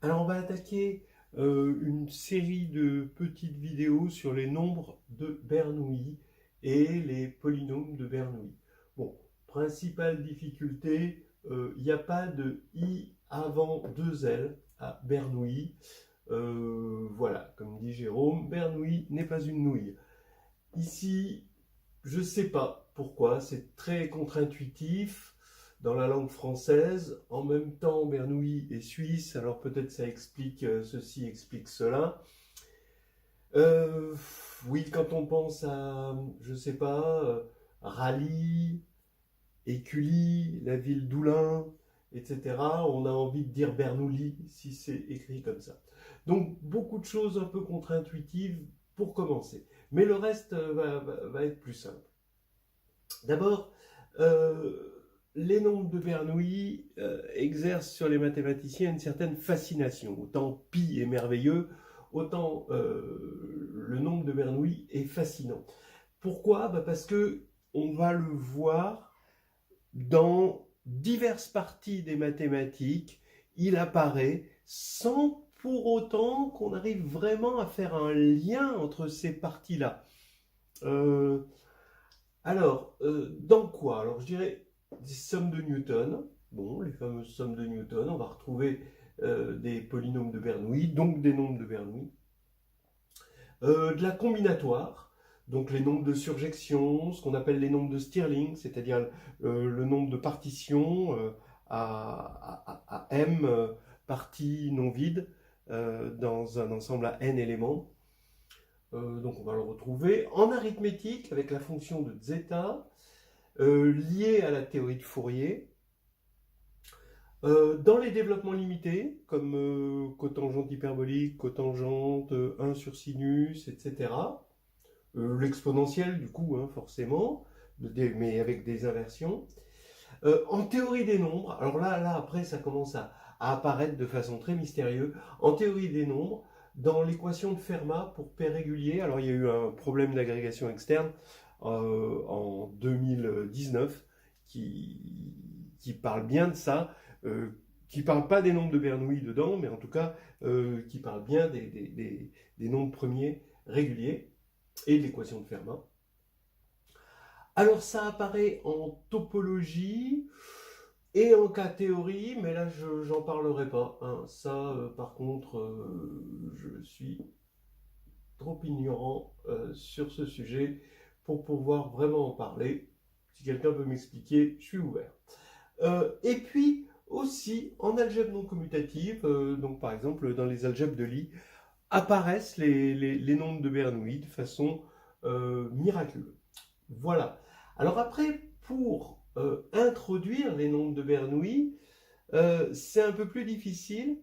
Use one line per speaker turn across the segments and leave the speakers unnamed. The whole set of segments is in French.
Alors on va attaquer une série de petites vidéos sur les nombres de Bernoulli et les polynômes de Bernoulli. Bon, principale difficulté, il n'y a pas de i avant 2L à Bernoulli. Voilà, comme dit Jérôme, Bernoulli n'est pas une nouille. Ici, je ne sais pas pourquoi, c'est très contre-intuitif dans la langue française. En même temps, Bernoulli est suisse, alors peut-être ça explique ceci, explique cela. Oui, quand on pense à, je ne sais pas, Rally, Écully, la ville d'Oulin, etc., on a envie de dire Bernoulli si c'est écrit comme ça. Donc, beaucoup de choses un peu contre-intuitives pour commencer. Mais le reste va être plus simple. D'abord, les nombres de Bernoulli exercent sur les mathématiciens une certaine fascination. Autant pi est merveilleux, autant le nombre de Bernoulli est fascinant. Pourquoi ? Parce que on va le voir dans diverses parties des mathématiques, il apparaît sans pour autant qu'on arrive vraiment à faire un lien entre ces parties-là. Dans quoi ? Alors, je dirais des sommes de Newton. Bon, les fameuses sommes de Newton. On va retrouver des polynômes de Bernoulli, donc des nombres de Bernoulli. De la combinatoire, donc les nombres de surjection, ce qu'on appelle les nombres de Stirling, c'est-à-dire le nombre de partitions à m parties non vides dans un ensemble à n éléments. Donc on va le retrouver en arithmétique avec la fonction de zeta liée à la théorie de Fourier. Dans les développements limités, comme cotangente hyperbolique, cotangente 1 sur sinus, etc. L'exponentielle du coup, hein, forcément, mais avec des inversions. En théorie des nombres, alors là après ça commence à apparaître de façon très mystérieuse. En théorie des nombres, dans l'équation de Fermat pour P régulier, alors il y a eu un problème d'agrégation externe en 2019 qui parle bien de ça, qui ne parle pas des nombres de Bernoulli dedans, mais en tout cas qui parle bien des nombres premiers réguliers et de l'équation de Fermat. Alors ça apparaît en topologie et en cas théorie, mais là j'en parlerai pas. Hein. Ça, par contre, je suis trop ignorant sur ce sujet pour pouvoir vraiment en parler. Si quelqu'un peut m'expliquer, je suis ouvert. Et puis aussi en algèbre non commutative, donc par exemple dans les algèbres de Lie, apparaissent les nombres de Bernoulli de façon miraculeuse. Voilà. Alors après, pour introduire les nombres de Bernoulli, c'est un peu plus difficile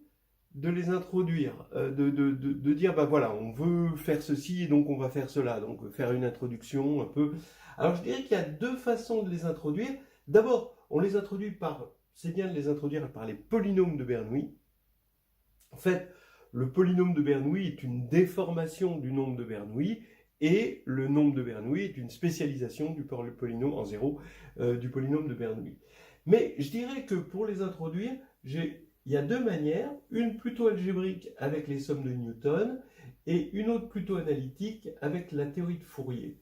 de les introduire, de dire, bah voilà, on veut faire ceci et donc on va faire cela, donc faire une introduction un peu. Alors je dirais qu'il y a deux façons de les introduire. D'abord, on les introduit c'est bien de les introduire par les polynômes de Bernoulli. En fait, le polynôme de Bernoulli est une déformation du nombre de Bernoulli, et le nombre de Bernoulli est une spécialisation du polynôme en zéro du polynôme de Bernoulli. Mais je dirais que pour les introduire, il y a deux manières, une plutôt algébrique avec les sommes de Newton et une autre plutôt analytique avec la théorie de Fourier.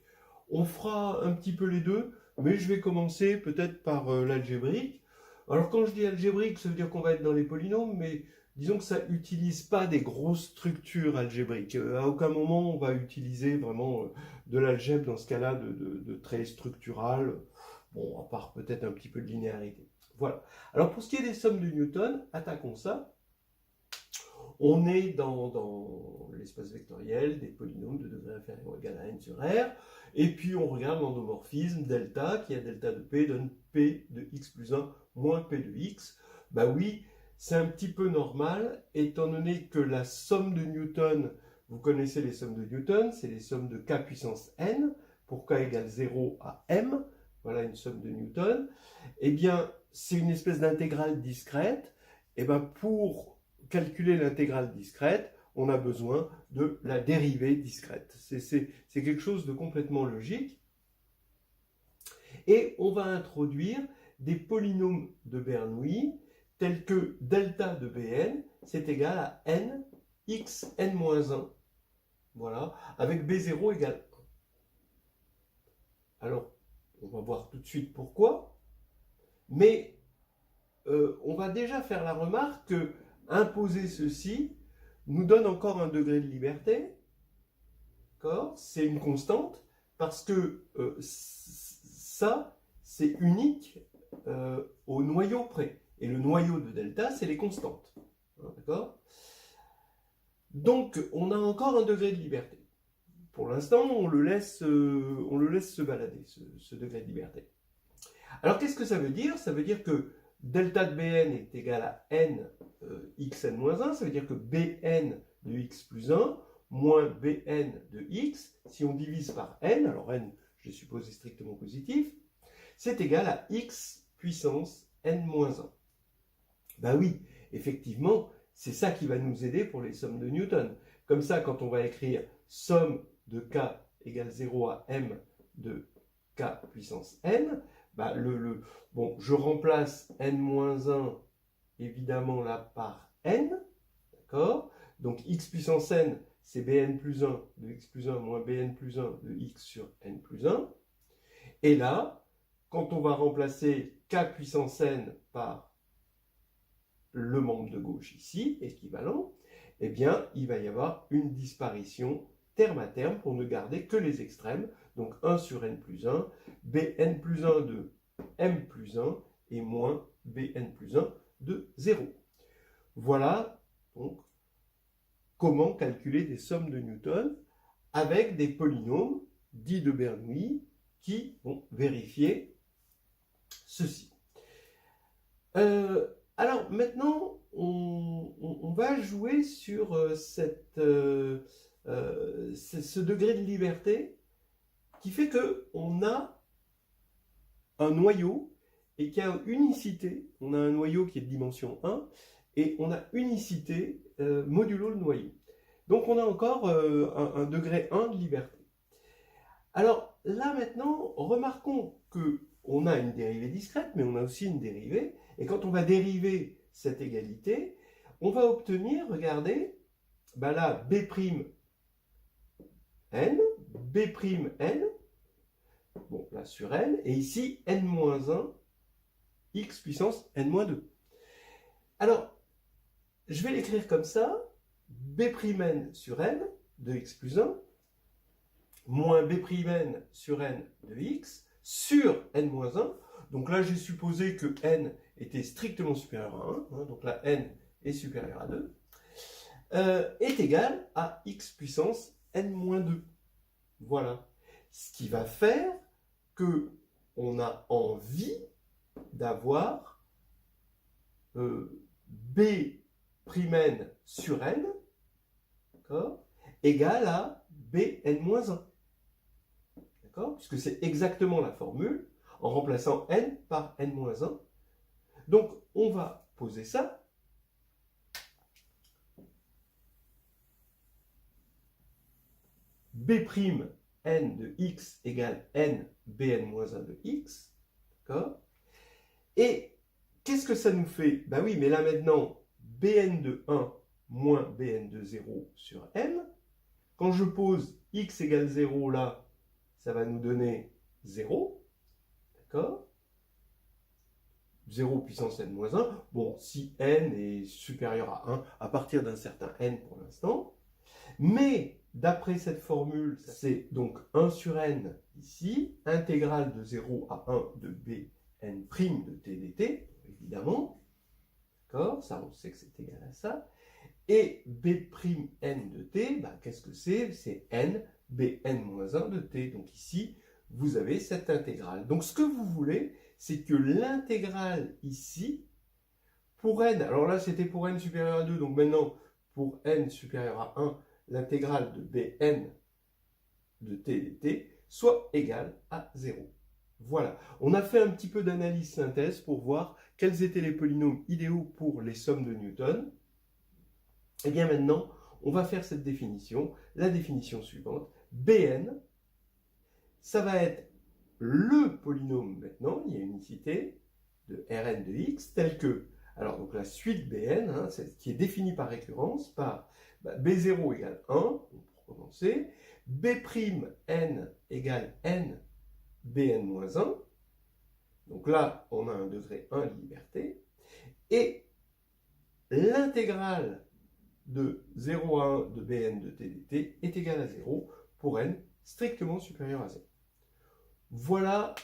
On fera un petit peu les deux, mais je vais commencer peut-être par l'algébrique. Alors quand je dis algébrique, ça veut dire qu'on va être dans les polynômes, mais disons que ça n'utilise pas des grosses structures algébriques. À aucun moment on va utiliser vraiment de l'algèbre dans ce cas-là de très structural. Bon, à part peut-être un petit peu de linéarité. Voilà. Alors pour ce qui est des sommes de Newton, attaquons ça. On est dans l'espace vectoriel des polynômes de degré inférieur ou égal à n sur r. Et puis on regarde l'endomorphisme delta, qui a delta de p donne p de x plus 1 moins p de x. Bah oui, c'est un petit peu normal, étant donné que la somme de Newton, vous connaissez les sommes de Newton, c'est les sommes de k puissance n, pour k égale 0 à m, voilà une somme de Newton. Eh bien, c'est une espèce d'intégrale discrète. Et bien, pour calculer l'intégrale discrète, on a besoin de la dérivée discrète. C'est quelque chose de complètement logique. Et on va introduire des polynômes de Bernoulli tels que delta de Bn, c'est égal à n x n-1. Voilà, avec B0 égale 1. Alors, on va voir tout de suite pourquoi, mais on va déjà faire la remarque que imposer ceci nous donne encore un degré de liberté. C'est une constante, parce que ça, c'est unique au noyau près. Et le noyau de delta, c'est les constantes. D'accord? Donc, on a encore un degré de liberté. Pour l'instant, on le laisse se balader, ce degré de liberté. Alors, qu'est-ce que ça veut dire? Ça veut dire que delta de Bn est égal à n xn-1. Ça veut dire que Bn de x plus 1 moins Bn de x, si on divise par n, alors n, je suppose, est strictement positif, c'est égal à x puissance n-1. Ben oui, effectivement, c'est ça qui va nous aider pour les sommes de Newton. Comme ça, quand on va écrire somme de k égale 0 à m de k puissance n, ben bon, je remplace n-1 évidemment là par n, d'accord? Donc x puissance n, c'est Bn plus 1 de x plus 1 moins Bn plus 1 de x sur n plus 1. Et là, quand on va remplacer k puissance n par le membre de gauche ici, équivalent, eh bien, il va y avoir une disparition terme à terme pour ne garder que les extrêmes. Donc 1 sur n plus 1, Bn plus 1 de m plus 1 et moins Bn plus 1 de 0. Voilà donc comment calculer des sommes de Newton avec des polynômes dits de Bernoulli qui vont vérifier ceci. Alors maintenant, on va jouer sur ce degré de liberté qui fait qu'on a un noyau et qu'il y a unicité. On a un noyau qui est de dimension 1 et on a unicité modulo le noyau. Donc on a encore un degré 1 de liberté. Alors là maintenant, remarquons qu'on a une dérivée discrète, mais on a aussi une dérivée. Et quand on va dériver cette égalité, on va obtenir, regardez, ben là, B'N, B'N, bon là sur n, et ici n-1, x puissance n-2. Alors, je vais l'écrire comme ça, B'N sur n de x plus 1, moins B'N sur n de x, sur n-1. Donc là, j'ai supposé que n était strictement supérieur à 1, donc là, n est supérieur à 2, est égal à x puissance n-2. Voilà. Ce qui va faire qu'on a envie d'avoir B'N sur n égal à Bn-1. D'accord? Puisque c'est exactement la formule en remplaçant n par n-1. Donc, on va poser ça. B'N de x égale n Bn-1 de x. D'accord? Et qu'est-ce que ça nous fait? Ben oui, mais là maintenant, Bn de 1 moins Bn de 0 sur m. Quand je pose x égale 0 là, ça va nous donner 0. D'accord? 0 puissance n-1. Bon, si n est supérieur à 1, à partir d'un certain n pour l'instant. Mais, d'après cette formule, c'est donc 1 sur n ici, intégrale de 0 à 1 de Bn' de t dt, évidemment. D'accord? Ça, on sait que c'est égal à ça. Et B'N de t, bah, qu'est-ce que c'est? C'est n Bn-1 de t. Donc ici, vous avez cette intégrale. Donc ce que vous voulez, c'est que l'intégrale ici, pour n, alors là c'était pour n supérieur à 2, donc maintenant pour n supérieur à 1, l'intégrale de Bn de t dt soit égale à 0. Voilà, on a fait un petit peu d'analyse synthèse pour voir quels étaient les polynômes idéaux pour les sommes de Newton. Et bien maintenant, on va faire cette définition, la définition suivante. Bn, ça va être le polynôme maintenant, il y a unicité, de Rn de x tel que, alors donc la suite Bn, hein, qui est définie par récurrence, par B0 égale 1, donc pour commencer, B'N égale n Bn moins 1, donc là on a un degré 1 liberté, et l'intégrale de 0 à 1 de Bn de t dt est égale à 0 pour n strictement supérieur à 0. Voilà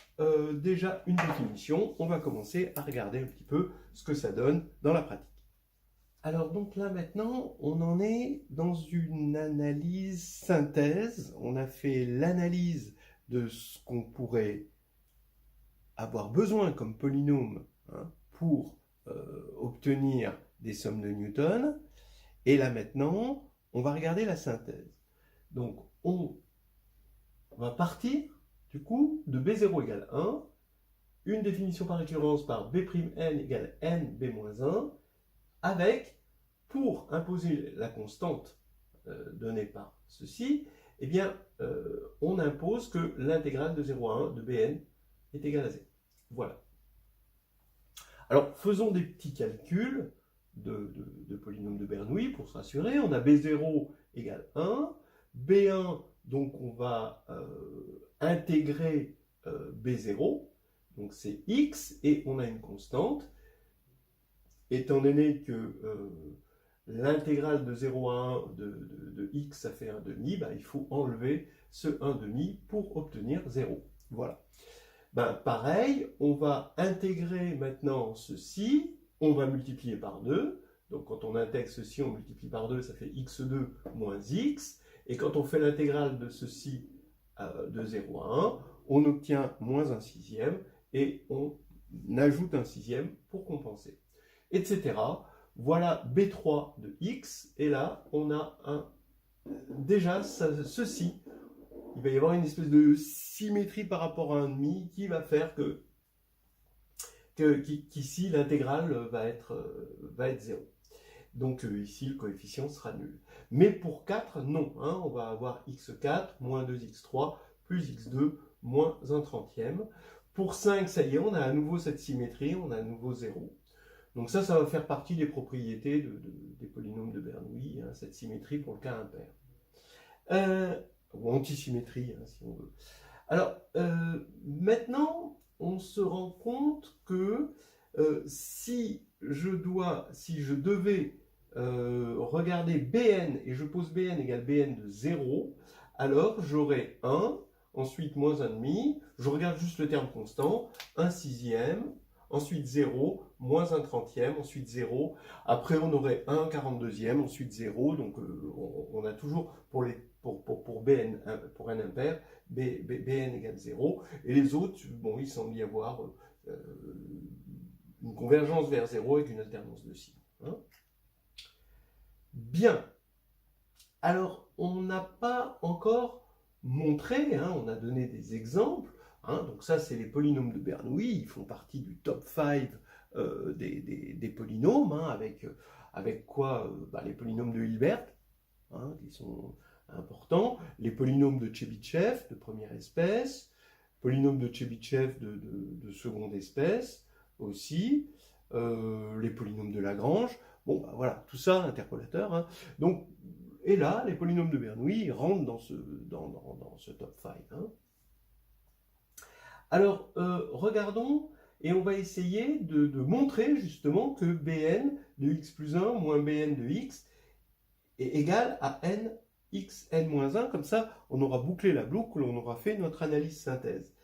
déjà une définition. On va commencer à regarder un petit peu ce que ça donne dans la pratique. Alors donc là maintenant, on en est dans une analyse synthèse. On a fait l'analyse de ce qu'on pourrait avoir besoin comme polynôme pour obtenir des sommes de Newton. Et là maintenant, on va regarder la synthèse. Donc on va partir du coup de B0 égale 1, une définition par récurrence par B'N égale n B-1, avec, pour imposer la constante donnée par ceci, eh bien, on impose que l'intégrale de 0 à 1 de Bn est égale à 0. Voilà. Alors, faisons des petits calculs de polynômes de Bernoulli pour se rassurer. On a B0 égale 1, B1, donc on va intégrer B0, donc c'est x, et on a une constante. Étant donné que l'intégrale de 0 à 1 de x, ça fait 1,5, bah, il faut enlever ce 1,5 pour obtenir 0. Voilà. Ben, pareil, on va intégrer maintenant ceci, on va multiplier par 2. Donc quand on intègre ceci, on multiplie par 2, ça fait x2 moins x. Et quand on fait l'intégrale de ceci de 0 à 1, on obtient moins 1/6 et on ajoute 1/6 pour compenser. Etc. Voilà B3 de x, et là, on a déjà ceci. Il va y avoir une espèce de symétrie par rapport à 1,5 qui va faire qu'ici, l'intégrale va être 0. Donc ici, le coefficient sera nul. Mais pour 4, non. On va avoir x4 moins 2x3 plus x2 moins 1/30. Pour 5, ça y est, on a à nouveau cette symétrie, on a à nouveau 0. Donc ça va faire partie des propriétés des polynômes de Bernoulli, cette symétrie pour le cas impair. Ou antisymétrie, si on veut. Alors, maintenant, on se rend compte que si je devais regarder Bn, et je pose Bn égale Bn de 0, alors j'aurai 1, ensuite moins 1,5, je regarde juste le terme constant, 1/6, ensuite 0, moins 1/30, ensuite 0, après on aurait 1/42, ensuite 0, donc on a toujours pour Bn, pour n impair, Bn égale 0, et les autres, bon, il semble y avoir une convergence vers 0 avec une alternance de signes. Bien. Alors, on n'a pas encore montré, on a donné des exemples, donc ça c'est les polynômes de Bernoulli, ils font partie du top 5 des polynômes, avec quoi les polynômes de Hilbert, qui sont importants, les polynômes de Chebyshev de première espèce, polynômes de Chebyshev de seconde espèce aussi, les polynômes de Lagrange, bon voilà, tout ça interpolateur, donc, et là, les polynômes de Bernoulli rentrent dans ce top 5. Alors, regardons, et on va essayer de montrer justement que Bn de x plus 1 moins Bn de x est égal à n x n moins 1. Comme ça, on aura bouclé la boucle, on aura fait notre analyse synthèse.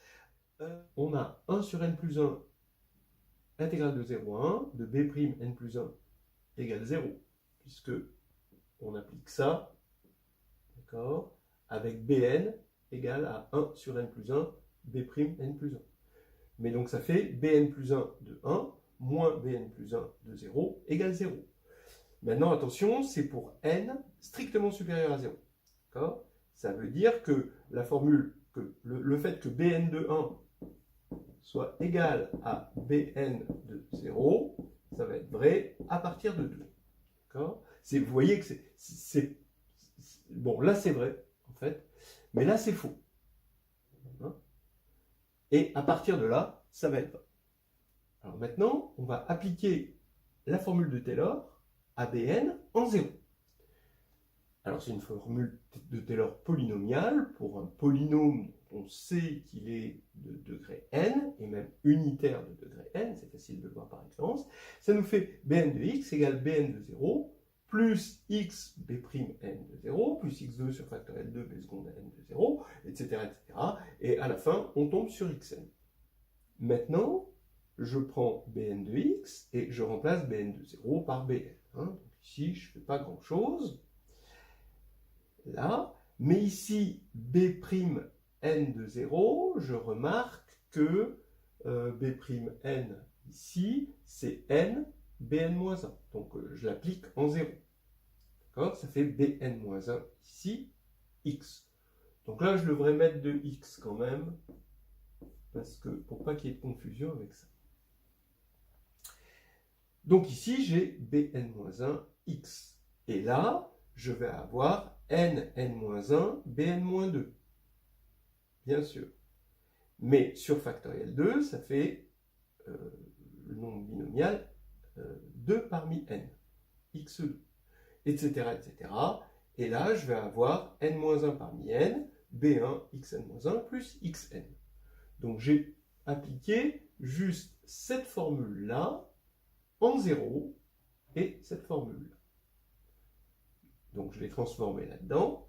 On a 1 sur n plus 1, intégrale de 0 à 1, de b' n plus 1 égale 0, puisque on applique ça, d'accord, avec Bn égale à 1 sur n plus 1, B' n plus 1. Mais donc ça fait Bn plus 1 de 1 moins Bn plus 1 de 0 égale 0. Maintenant, attention, c'est pour n strictement supérieur à 0. D'accord ? Ça veut dire que la formule, que le fait que Bn de 1 soit égal à Bn de 0, ça va être vrai à partir de 2. D'accord ? Vous voyez que c'est bon, là c'est vrai, en fait, mais là c'est faux. Et à partir de là, ça va être vrai. Alors maintenant, on va appliquer la formule de Taylor à Bn en 0. Alors c'est une formule de Taylor polynomiale pour un polynôme on sait qu'il est de degré n, et même unitaire de degré n, c'est facile de le voir par expérience. Ça nous fait Bn de x égale Bn de 0, plus x b'N de 0, plus x2 sur factoriel 2 b seconde n de 0, etc., etc. Et à la fin, on tombe sur xn. Maintenant, je prends Bn de x et je remplace Bn de 0 par Bn. Donc ici, je ne fais pas grand-chose. Là, mais ici, B'N de 0, je remarque que B'N ici, c'est n Bn-1. Donc je l'applique en 0. D'accord? Ça fait Bn-1 ici, x. Donc là, je devrais mettre de x quand même, parce que pour pas qu'il y ait de confusion avec ça. Donc ici, j'ai Bn-1 x. Et là, je vais avoir n-1, Bn-2. Bien sûr. Mais sur factoriel 2, ça fait le nombre binomial 2 parmi n, x2, etc., etc. Et là, je vais avoir n-1 parmi n, b1 xn-1 plus xn. Donc j'ai appliqué juste cette formule-là en 0 et cette formule-là. Donc je l'ai transformée là-dedans.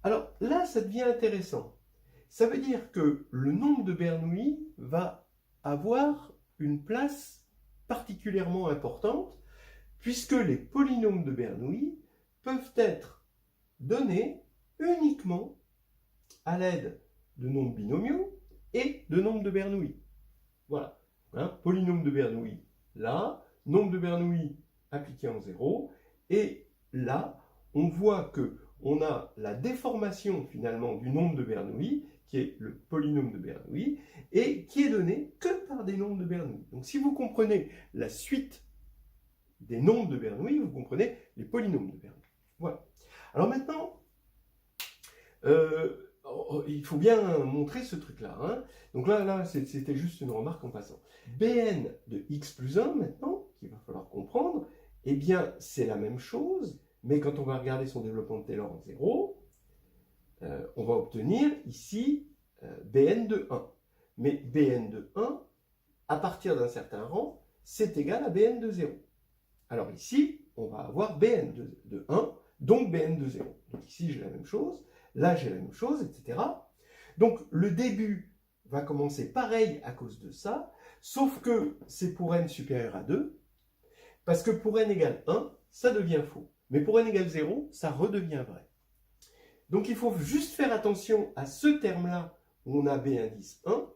Alors là, ça devient intéressant. Ça veut dire que le nombre de Bernoulli va avoir une place particulièrement importante, puisque les polynômes de Bernoulli peuvent être donnés uniquement à l'aide de nombres binomiaux et de nombres de Bernoulli. Voilà. Polynôme de Bernoulli, là, nombre de Bernoulli appliqué en 0, et là, on voit que on a la déformation finalement du nombre de Bernoulli, qui est le polynôme de Bernoulli, et qui est donné que par des nombres de Bernoulli. Donc si vous comprenez la suite des nombres de Bernoulli, vous comprenez les polynômes de Bernoulli. Voilà. Alors maintenant, il faut bien montrer ce truc-là. Donc là c'était juste une remarque en passant. Bn de x plus 1, maintenant, qu'il va falloir comprendre, eh bien, c'est la même chose, mais quand on va regarder son développement de Taylor en 0, on va obtenir ici Bn de 1. Mais Bn de 1, à partir d'un certain rang, c'est égal à Bn de 0. Alors ici, on va avoir Bn de 1, donc Bn de 0. Donc ici, j'ai la même chose, là, j'ai la même chose, etc. Donc le début va commencer pareil à cause de ça, sauf que c'est pour n supérieur à 2, parce que pour n égale 1, ça devient faux. Mais pour n égale 0, ça redevient vrai. Donc il faut juste faire attention à ce terme-là où on a B indice 1,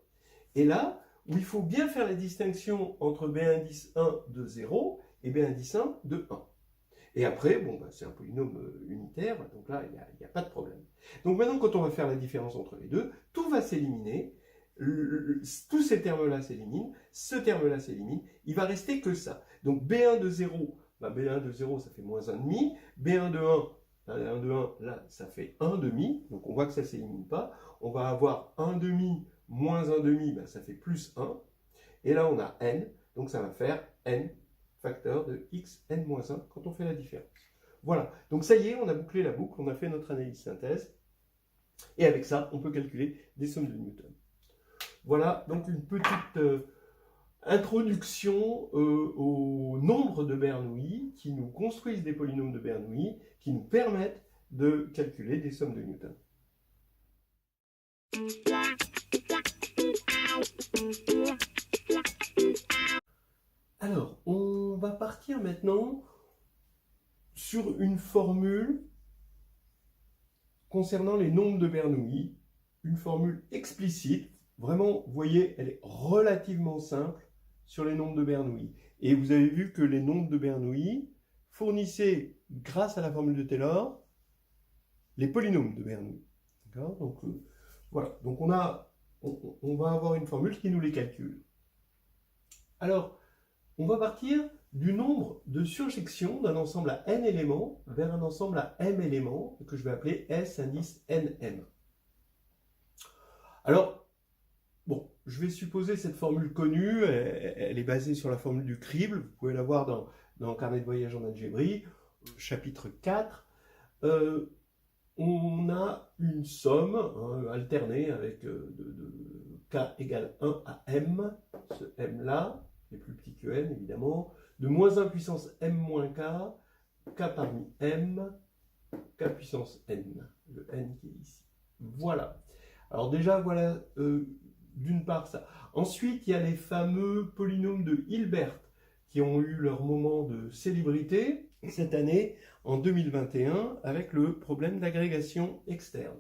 et là où il faut bien faire la distinction entre B indice 1 de 0 et B indice 1 de 1. Et après, bon, c'est un polynôme unitaire, donc là, il n'y a pas de problème. Donc maintenant, quand on va faire la différence entre les deux, tout va s'éliminer, tous ces termes-là s'éliminent, ce terme-là s'élimine, il va rester que ça. Donc B1 de 0, B1 de 0, ça fait moins 1,5, B1 de 1, 1 de 1, là, ça fait 1 demi, donc on voit que ça ne s'élimine pas. On va avoir 1 demi moins 1 demi, ça fait plus 1. Et là, on a n, donc ça va faire n facteur de x n-1 quand on fait la différence. Voilà, donc ça y est, on a bouclé la boucle, on a fait notre analyse synthèse. Et avec ça, on peut calculer des sommes de Newton. Voilà, donc une petite introduction au nombre de Bernoulli qui nous construisent des polynômes de Bernoulli qui nous permettent de calculer des sommes de Newton. Alors, on va partir maintenant sur une formule concernant les nombres de Bernoulli, une formule explicite. Vraiment, vous voyez, elle est relativement simple sur les nombres de Bernoulli. Et vous avez vu que les nombres de Bernoulli fournissaient, grâce à la formule de Taylor, les polynômes de Bernoulli. D'accord ? Donc, voilà. Donc, on va avoir une formule qui nous les calcule. Alors, on va partir du nombre de surjections d'un ensemble à n éléments vers un ensemble à m éléments, que je vais appeler S indice nm. Alors, bon, je vais supposer cette formule connue, elle est basée sur la formule du crible, vous pouvez la voir dans le carnet de voyage en algébrie, chapitre 4. On a une somme alternée avec k égale 1 à m, ce m là, qui est plus petit que n évidemment, de moins 1 puissance m moins k, k parmi m, k puissance n, le n qui est ici. Voilà. Alors déjà, voilà d'une part ça. Ensuite, il y a les fameux polynômes de Hilbert qui ont eu leur moment de célébrité cette année, en 2021, avec le problème d'agrégation externe.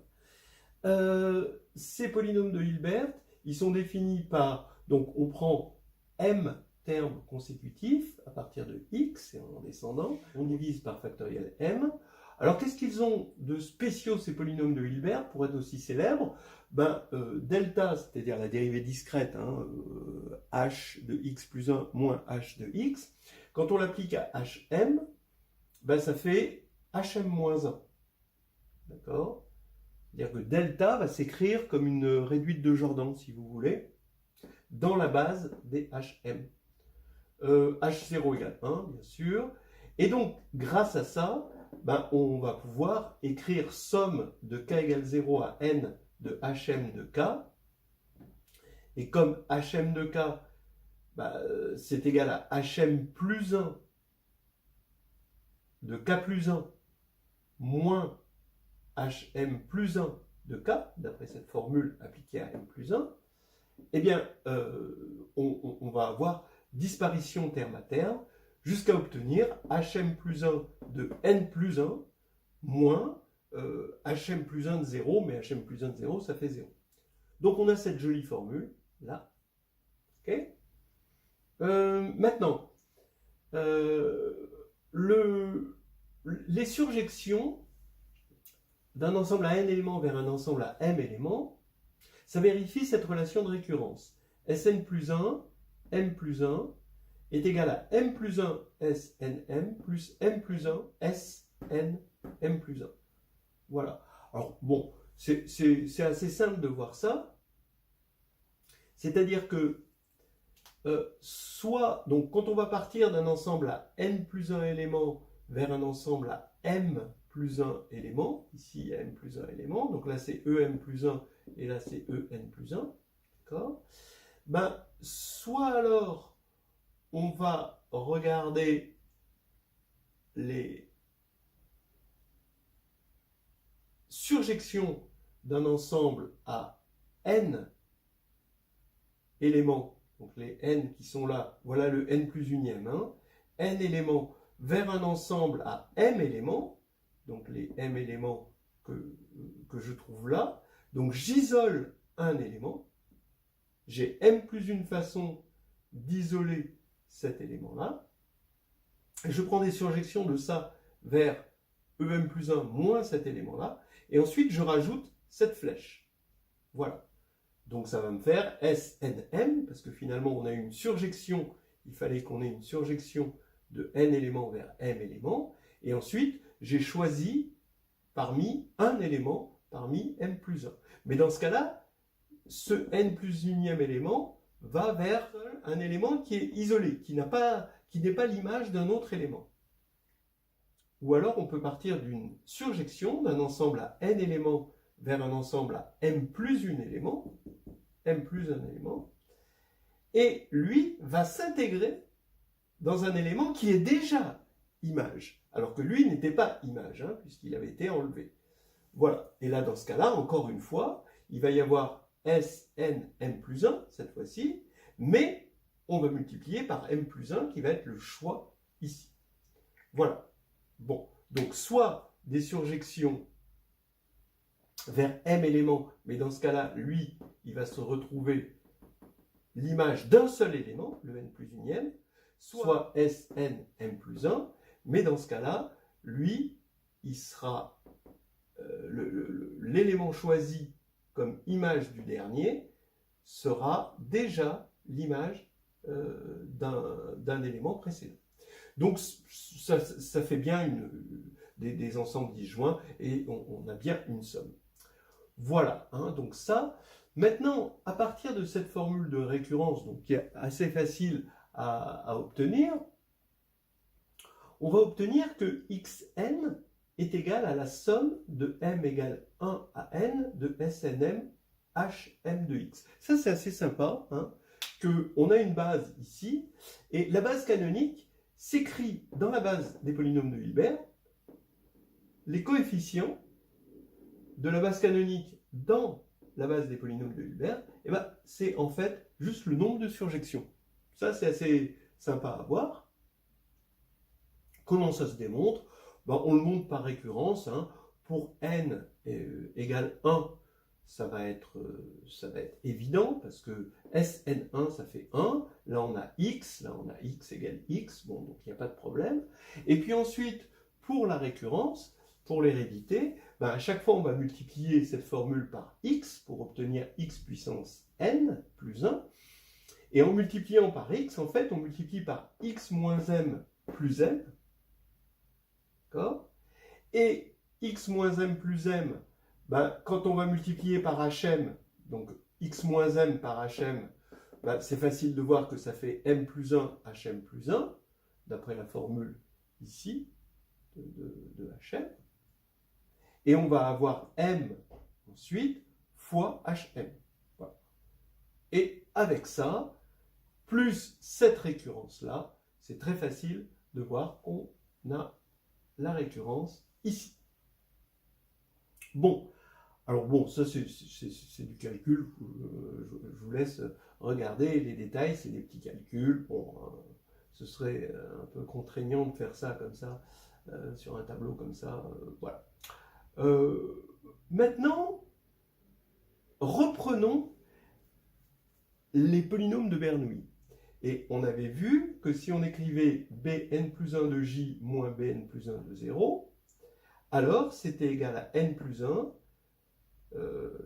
Ces polynômes de Hilbert, ils sont définis par, donc on prend m termes consécutifs à partir de x et en descendant, on divise par factoriel m. Alors qu'est-ce qu'ils ont de spéciaux ces polynômes de Hilbert pour être aussi célèbres? Delta, c'est-à-dire la dérivée discrète, h de x plus 1 moins h de x, quand on l'applique à hm, ça fait hm moins 1. D'accord? C'est-à-dire que delta va s'écrire comme une réduite de Jordan, si vous voulez, dans la base des hm. H0 égale 1, bien sûr. Et donc, grâce à ça, on va pouvoir écrire somme de k égale 0 à n de hm de k. Et comme hm de k, c'est égal à hm plus 1 de k plus 1 moins hm plus 1 de k, d'après cette formule appliquée à m plus 1, eh bien, on va avoir disparition terme à terme jusqu'à obtenir hm plus 1 de n plus 1 moins hm plus 1 de 0, mais hm plus 1 de 0, ça fait 0. Donc on a cette jolie formule là. Okay, maintenant, les surjections d'un ensemble à n éléments vers un ensemble à m éléments, ça vérifie cette relation de récurrence. Sn plus 1, m plus 1 est égal à m plus 1 snm plus m plus 1 sn m plus 1. Voilà. Alors bon, c'est assez simple de voir ça. C'est-à-dire que soit, donc quand on va partir d'un ensemble à n plus 1 éléments vers un ensemble à m plus 1 élément, ici il y a m plus 1 élément, donc là c'est em plus 1 et là c'est en plus 1, d'accord? Soit alors on va regarder les surjections d'un ensemble à n éléments, donc les n qui sont là, voilà le n plus unième, n éléments vers un ensemble à m éléments, donc les m éléments que je trouve là. Donc j'isole un élément, j'ai m plus une façon d'isoler cet élément-là, et je prends des surjections de ça vers em plus 1 moins cet élément-là, et ensuite je rajoute cette flèche. Voilà. Donc ça va me faire SNM, parce que finalement on a une surjection, il fallait qu'on ait une surjection de n éléments vers m éléments, et ensuite j'ai choisi parmi un élément, parmi m plus 1. Mais dans ce cas-là, ce n plus unième élément va vers un élément qui est isolé, qui n'est pas l'image d'un autre élément. Ou alors on peut partir d'une surjection d'un ensemble à n éléments vers un ensemble à m plus un élément, et lui va s'intégrer dans un élément qui est déjà image, alors que lui n'était pas image, puisqu'il avait été enlevé. Voilà, et là dans ce cas-là, encore une fois, il va y avoir Sn m plus 1, cette fois-ci, mais on va multiplier par m plus 1, qui va être le choix ici. Voilà. Bon, donc soit des surjections vers m éléments, mais dans ce cas-là, lui, il va se retrouver l'image d'un seul élément, le n plus unième, soit Sn m plus 1, mais dans ce cas-là, lui, il sera l'élément choisi comme image du dernier sera déjà l'image d'un élément précédent. Donc ça fait bien des ensembles disjoints et on a bien une somme. Voilà, donc ça, Maintenant, à partir de cette formule de récurrence, donc, qui est assez facile à obtenir, on va obtenir que xn est égal à la somme de m égale 1 à n de snm hm de x. Ça, c'est assez sympa, hein, qu'on a une base ici, et la base canonique s'écrit dans la base des polynômes de Hilbert, les coefficients de la base canonique dans la base des polynômes de Hilbert, et ben, c'est en fait juste le nombre de surjections. Ça, c'est assez sympa à voir. Comment ça se démontre? Ben, on le montre par récurrence. Hein. Pour n égale 1, ça va être évident, parce que Sn1, ça fait 1. Là, on a x égale x. Bon, donc il n'y a pas de problème. Et puis ensuite, pour la récurrence, pour l'hérédité, ben à chaque fois, on va multiplier cette formule par x pour obtenir x puissance n plus 1. Et en multipliant par x, en fait, on multiplie par x moins m plus m. D'accord? Et x moins m plus m, ben, quand on va multiplier par hm, donc x moins m par hm, ben, c'est facile de voir que ça fait m plus 1, hm plus 1, d'après la formule ici de hm. Et on va avoir m ensuite fois hm. Voilà. Et avec ça, plus cette récurrence-là, c'est très facile de voir qu'on a la récurrence ici. Bon, alors bon, ça c'est du calcul, je vous laisse regarder les détails, c'est des petits calculs. Bon, ce serait un peu contraignant de faire ça comme ça, sur un tableau comme ça, voilà. Maintenant, reprenons les polynômes de Bernoulli. Et on avait vu que si on écrivait bn plus 1 de j moins bn plus 1 de 0, alors c'était égal à n plus 1,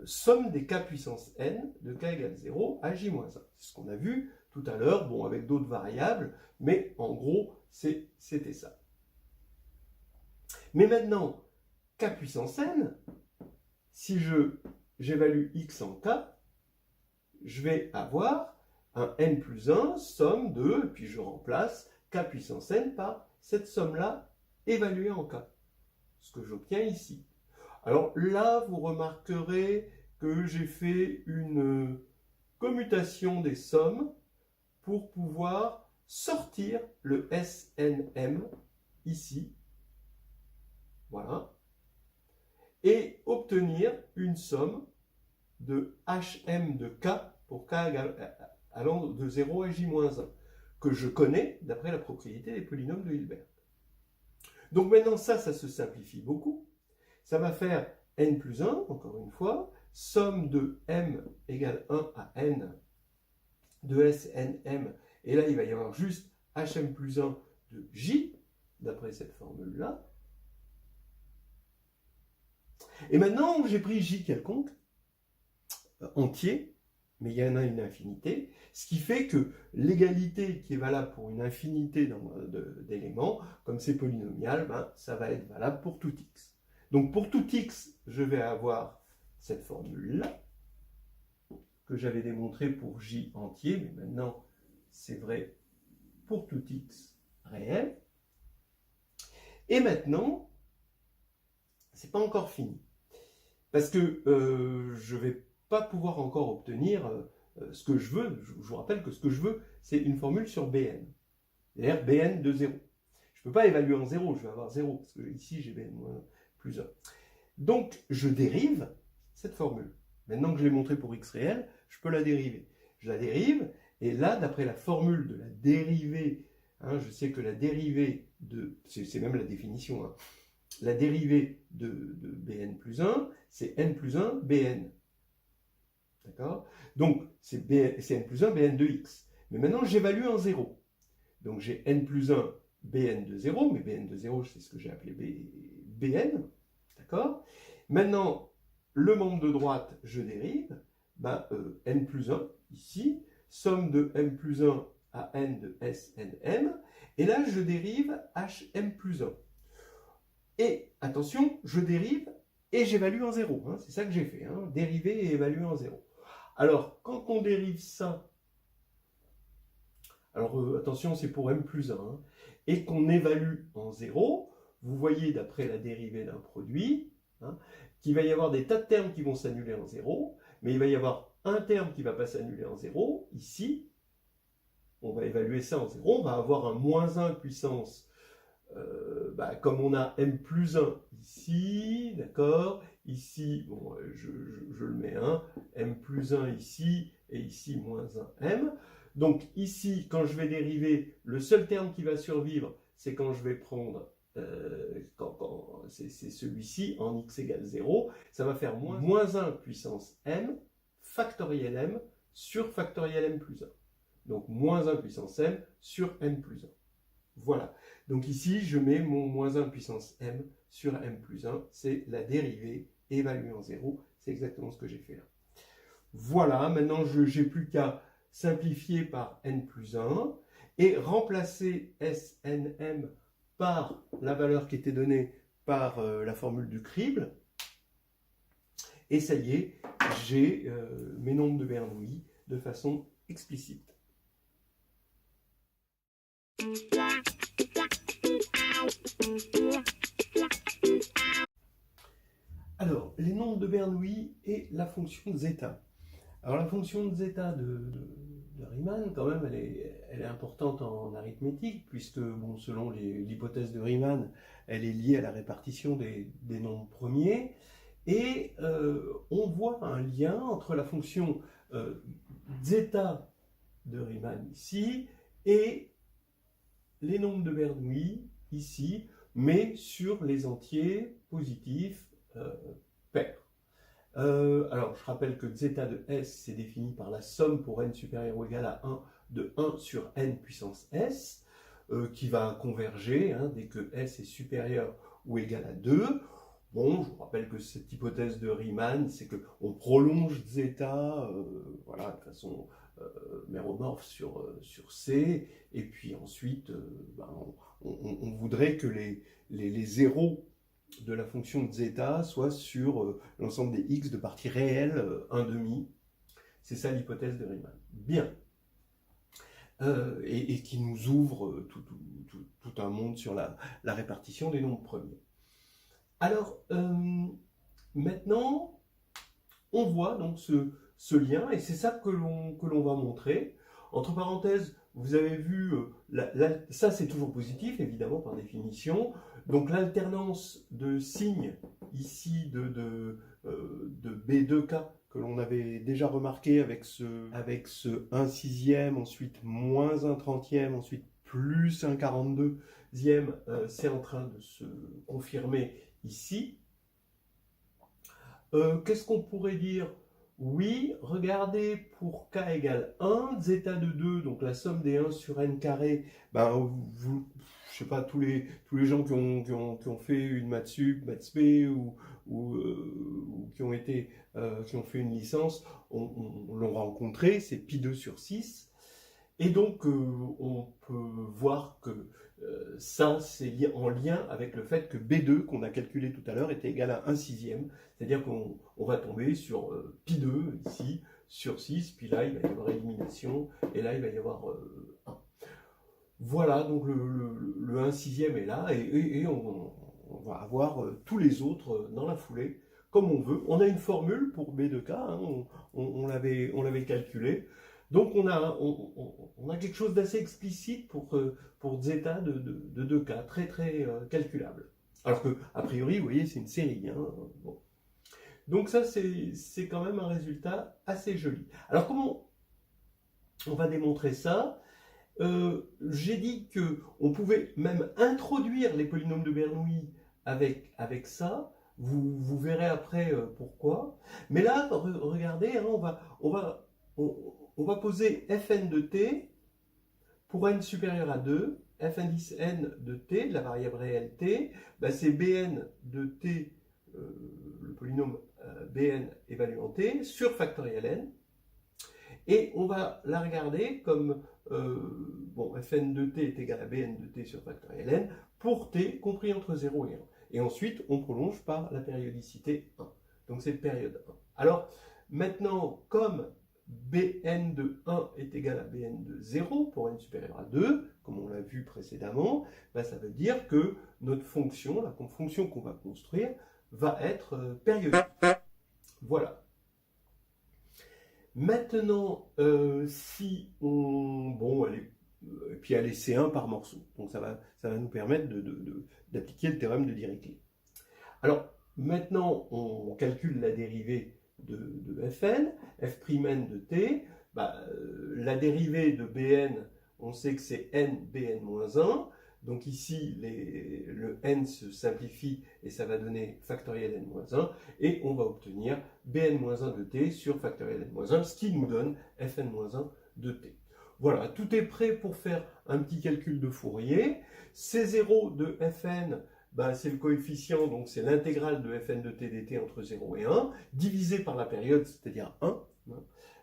somme des k puissance n de k égale 0 à j moins 1. C'est ce qu'on a vu tout à l'heure, bon, avec d'autres variables, mais en gros, c'était ça. Mais maintenant, k puissance n, si j'évalue x en k, je vais avoir un n plus 1, somme de, et puis je remplace k puissance n par cette somme-là évaluée en k. Ce que j'obtiens ici. Alors là, vous remarquerez que j'ai fait une commutation des sommes pour pouvoir sortir le SNM ici. Voilà. Et obtenir une somme de HM de K pour K allant de 0 à J-1, que je connais d'après la propriété des polynômes de Hilbert. Donc maintenant, ça se simplifie beaucoup. Ça va faire n plus 1, encore une fois, somme de m égale 1 à n de SNM. Et là, il va y avoir juste hm plus 1 de j, d'après cette formule-là. Et maintenant, j'ai pris j quelconque, entier, mais il y en a une infinité, ce qui fait que l'égalité qui est valable pour une infinité d'éléments, comme c'est polynomial, ben, ça va être valable pour tout x. Donc pour tout x, je vais avoir cette formule-là, que j'avais démontrée pour j entier, mais maintenant c'est vrai pour tout x réel. Et maintenant, c'est pas encore fini. Parce que je ne vais pas pouvoir encore obtenir ce que je veux. Je vous rappelle que ce que je veux, c'est une formule sur Bn. C'est-à-dire Bn de 0. Je ne peux pas évaluer en 0, je vais avoir 0, parce que ici j'ai Bn moins plus 1. Donc je dérive cette formule. Maintenant que je l'ai montré pour x réel, je peux la dériver. Je la dérive, et là, d'après la formule de la dérivée, hein, je sais que la dérivée de... C'est même la définition, hein, la dérivée de Bn plus 1, c'est n plus 1 Bn. D'accord? Donc, c'est n plus 1 Bn de x. Mais maintenant, j'évalue en 0. Donc, j'ai n plus 1 Bn de 0, mais Bn de 0, c'est ce que j'ai appelé Bn. D'accord? Maintenant, le membre de droite, je dérive. Ben, n plus 1, ici, somme de m plus 1 à n de SNM. Et là, je dérive hm plus 1. Et attention, je dérive et j'évalue en 0. Hein, c'est ça que j'ai fait. Hein, dériver et évaluer en 0. Alors, quand on dérive ça, alors attention, c'est pour m plus 1, hein, et qu'on évalue en 0, vous voyez d'après la dérivée d'un produit, hein, qu'il va y avoir des tas de termes qui vont s'annuler en 0, mais il va y avoir un terme qui ne va pas s'annuler en 0, ici, on va évaluer ça en 0, on va avoir un moins 1 puissance, comme on a m plus 1 ici, d'accord, ici, bon, je le mets 1, m plus 1 ici, et ici moins 1m. Donc ici, quand je vais dériver, le seul terme qui va survivre, c'est quand je vais prendre, c'est celui-ci, en x égale 0, ça va faire moins 1 puissance m, factoriel m, sur factoriel m plus 1. Donc moins 1 puissance m sur m plus 1. Voilà. Donc ici, je mets mon moins 1 puissance m sur m plus 1. C'est la dérivée évaluée en 0. C'est exactement ce que j'ai fait là. Voilà. Maintenant, je n'ai plus qu'à simplifier par n plus 1 et remplacer SNM par la valeur qui était donnée par la formule du crible. Et ça y est, j'ai mes nombres de Bernoulli de façon explicite. Alors, les nombres de Bernoulli et la fonction de zeta. Alors, la fonction de zeta de Riemann, quand même, elle est importante en arithmétique, puisque, bon, selon l'hypothèse de Riemann, elle est liée à la répartition des nombres premiers. Et on voit un lien entre la fonction zeta de Riemann ici et les nombres de Bernoulli ici, mais sur les entiers positifs pairs. Alors, je rappelle que zeta de S, c'est défini par la somme pour n supérieur ou égal à 1 de 1 sur n puissance S, qui va converger dès que S est supérieur ou égal à 2. Bon, je vous rappelle que cette hypothèse de Riemann, c'est qu'on prolonge zeta voilà, de façon méromorphe sur C, et puis ensuite, on voudrait que les zéros de la fonction de zeta soient sur l'ensemble des x de partie réelle 1,5. C'est ça l'hypothèse de Riemann. Bien. Et qui nous ouvre tout un monde sur la répartition des nombres premiers. Alors, maintenant, on voit donc ce lien, et c'est ça que l'on va montrer. Entre parenthèses, vous avez vu, ça c'est toujours positif, évidemment, par définition. Donc l'alternance de signes, ici, de B2K, que l'on avait déjà remarqué avec ce 1 sixième, ensuite moins 1 trentième, ensuite plus 1 42e, c'est en train de se confirmer ici. Qu'est-ce qu'on pourrait dire? Oui, regardez, pour k égale 1, zeta de 2, donc la somme des 1 sur n carré, je sais pas, tous les gens qui ont fait une maths sup, maths spé, ou qui ont fait une licence, l'ont rencontré, c'est pi 2 sur 6. Et donc, on peut voir que ça, c'est en lien avec le fait que B2, qu'on a calculé tout à l'heure, était égal à 1 sixième. C'est-à-dire qu'on va tomber sur pi 2, ici, sur 6, puis là, il va y avoir élimination, et là, il va y avoir 1. Voilà, donc le 1 sixième est là, et on va avoir tous les autres dans la foulée, comme on veut. On a une formule pour B2K, on l'avait calculé. Donc on a quelque chose d'assez explicite pour zeta de 2K, très très calculable. Alors que, a priori, vous voyez, c'est une série. Bon. Donc ça, c'est quand même un résultat assez joli. Alors comment on va démontrer ça? J'ai dit qu'on pouvait même introduire les polynômes de Bernoulli avec ça. Vous verrez après pourquoi. Mais là, regardez, on va poser fn de t pour n supérieur à 2, f indice n de t, la variable réelle t, c'est bn de t, le polynôme bn évaluant t, sur factoriel n. Et on va la regarder comme, fn de t est égal à bn de t sur factoriel n, pour t compris entre 0 et 1. Et ensuite, on prolonge par la périodicité 1. Donc c'est période 1. Alors, maintenant, comme Bn de 1 est égal à Bn de 0 pour n supérieur à 2, comme on l'a vu précédemment, ben ça veut dire que notre fonction, la fonction qu'on va construire, va être périodique. Voilà. Maintenant, si on... Bon, et puis elle est C1 par morceau. Donc ça va nous permettre d'appliquer le théorème de Dirichlet. Alors, maintenant, on calcule la dérivée de Fn, F'N de t. La dérivée de Bn, on sait que c'est n Bn-1. Donc ici, le n se simplifie et ça va donner factoriel n-1. Et on va obtenir Bn-1 de t sur factoriel n-1, ce qui nous donne Fn-1 de t. Voilà, tout est prêt pour faire un petit calcul de Fourier. C0 de Fn, c'est le coefficient, donc c'est l'intégrale de Fn de t dt entre 0 et 1, divisé par la période, c'est-à-dire 1.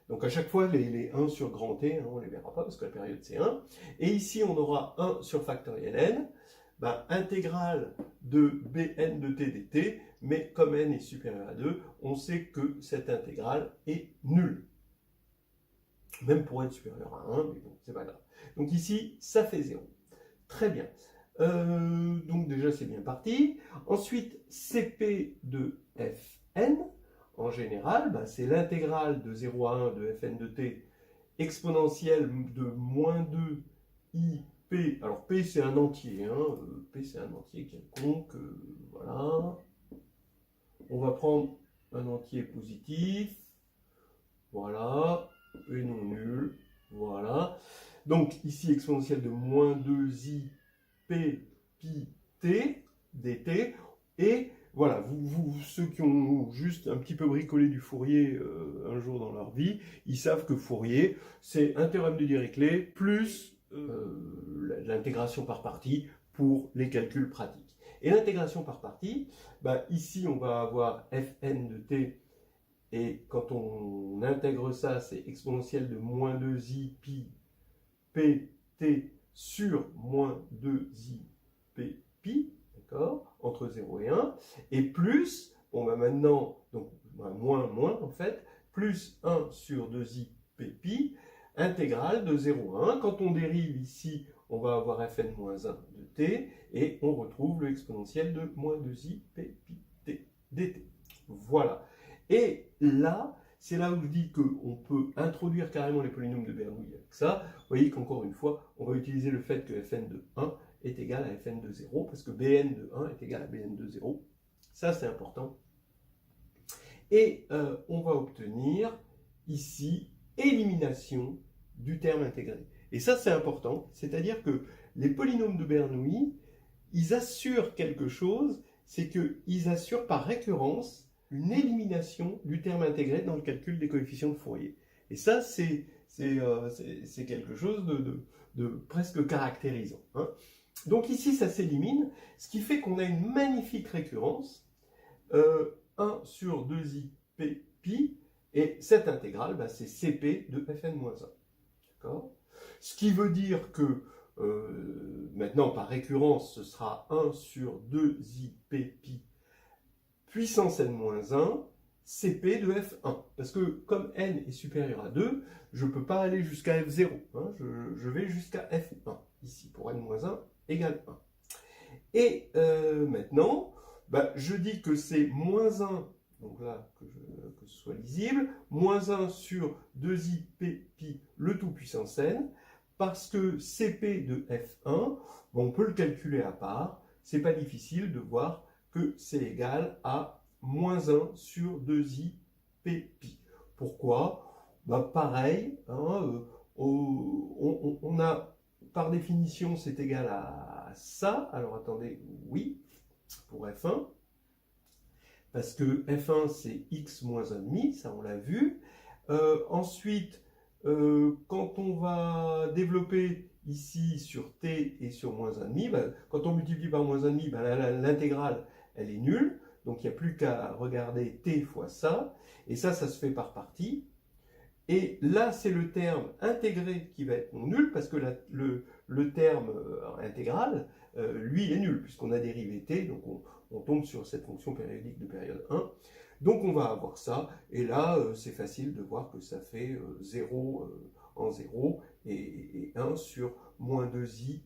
Donc à chaque fois, les 1 sur grand T, on ne les verra pas parce que la période c'est 1. Et ici, on aura 1 sur factoriel n, intégrale de Bn de t dt, mais comme n est supérieur à 2, on sait que cette intégrale est nulle. Même pour n supérieur à 1, mais bon, c'est pas grave. Donc ici, ça fait 0. Très bien. Donc déjà, c'est bien parti. Ensuite, Cp de Fn, en général, c'est l'intégrale de 0 à 1 de Fn de t exponentielle de moins 2 ip. Alors P, c'est un entier. P, c'est un entier quelconque. Voilà. On va prendre un entier positif. Voilà. Et non nul. Voilà. Donc ici, exponentielle de moins 2i p pi t dt. Et voilà, ceux qui ont juste un petit peu bricolé du Fourier un jour dans leur vie, ils savent que Fourier, c'est un théorème de Dirichlet plus l'intégration par partie pour les calculs pratiques. Et l'intégration par partie, ici on va avoir Fn de t, et quand on intègre ça, c'est exponentielle de moins 2i pi pt sur moins 2i p pi, d'accord, entre 0 et 1, et plus, maintenant, donc moins en fait, plus 1 sur 2i p pi, intégrale de 0 à 1. Quand on dérive ici, on va avoir Fn-1 de t, et on retrouve le exponentiel de moins 2i p pi t dt. Voilà. Et là, c'est là où je dis qu'on peut introduire carrément les polynômes de Bernoulli avec ça. Vous voyez qu'encore une fois, on va utiliser le fait que Fn de 1 est égal à Fn de 0, parce que Bn de 1 est égal à Bn de 0. Ça, c'est important. Et on va obtenir ici élimination du terme intégré. Et ça, c'est important, c'est-à-dire que les polynômes de Bernoulli, ils assurent quelque chose, c'est qu'ils assurent par récurrence une élimination du terme intégré dans le calcul des coefficients de Fourier. Et ça, c'est quelque chose de presque caractérisant. Donc ici, ça s'élimine, ce qui fait qu'on a une magnifique récurrence, 1 sur 2i p pi, et cette intégrale, c'est Cp de Fn-1. D'accord ? Ce qui veut dire que, maintenant, par récurrence, ce sera 1 sur 2i p pi puissance n-1, Cp de F1. Parce que comme n est supérieur à 2, je ne peux pas aller jusqu'à F0. Je vais jusqu'à F1, ici, pour n-1 égale 1. Et maintenant, je dis que c'est moins 1, donc là, que ce soit lisible, moins 1 sur 2i p pi le tout puissance n, parce que Cp de F1, on peut le calculer à part, c'est pas difficile de voir que c'est égal à moins 1 sur 2i p pi. Pourquoi ? Pareil, on a, par définition, c'est égal à ça. Alors attendez, oui, pour F1, parce que F1 c'est x moins 1,5, ça on l'a vu. Ensuite, quand on va développer ici sur t et sur moins 1,5, quand on multiplie par moins 1,5, l'intégrale elle est nulle, donc il n'y a plus qu'à regarder t fois ça, et ça se fait par partie. Et là, c'est le terme intégré qui va être nul, parce que le terme intégral, lui, est nul, puisqu'on a dérivé t, donc on tombe sur cette fonction périodique de période 1. Donc on va avoir ça, et là c'est facile de voir que ça fait 0 en 0 et 1 sur moins 2i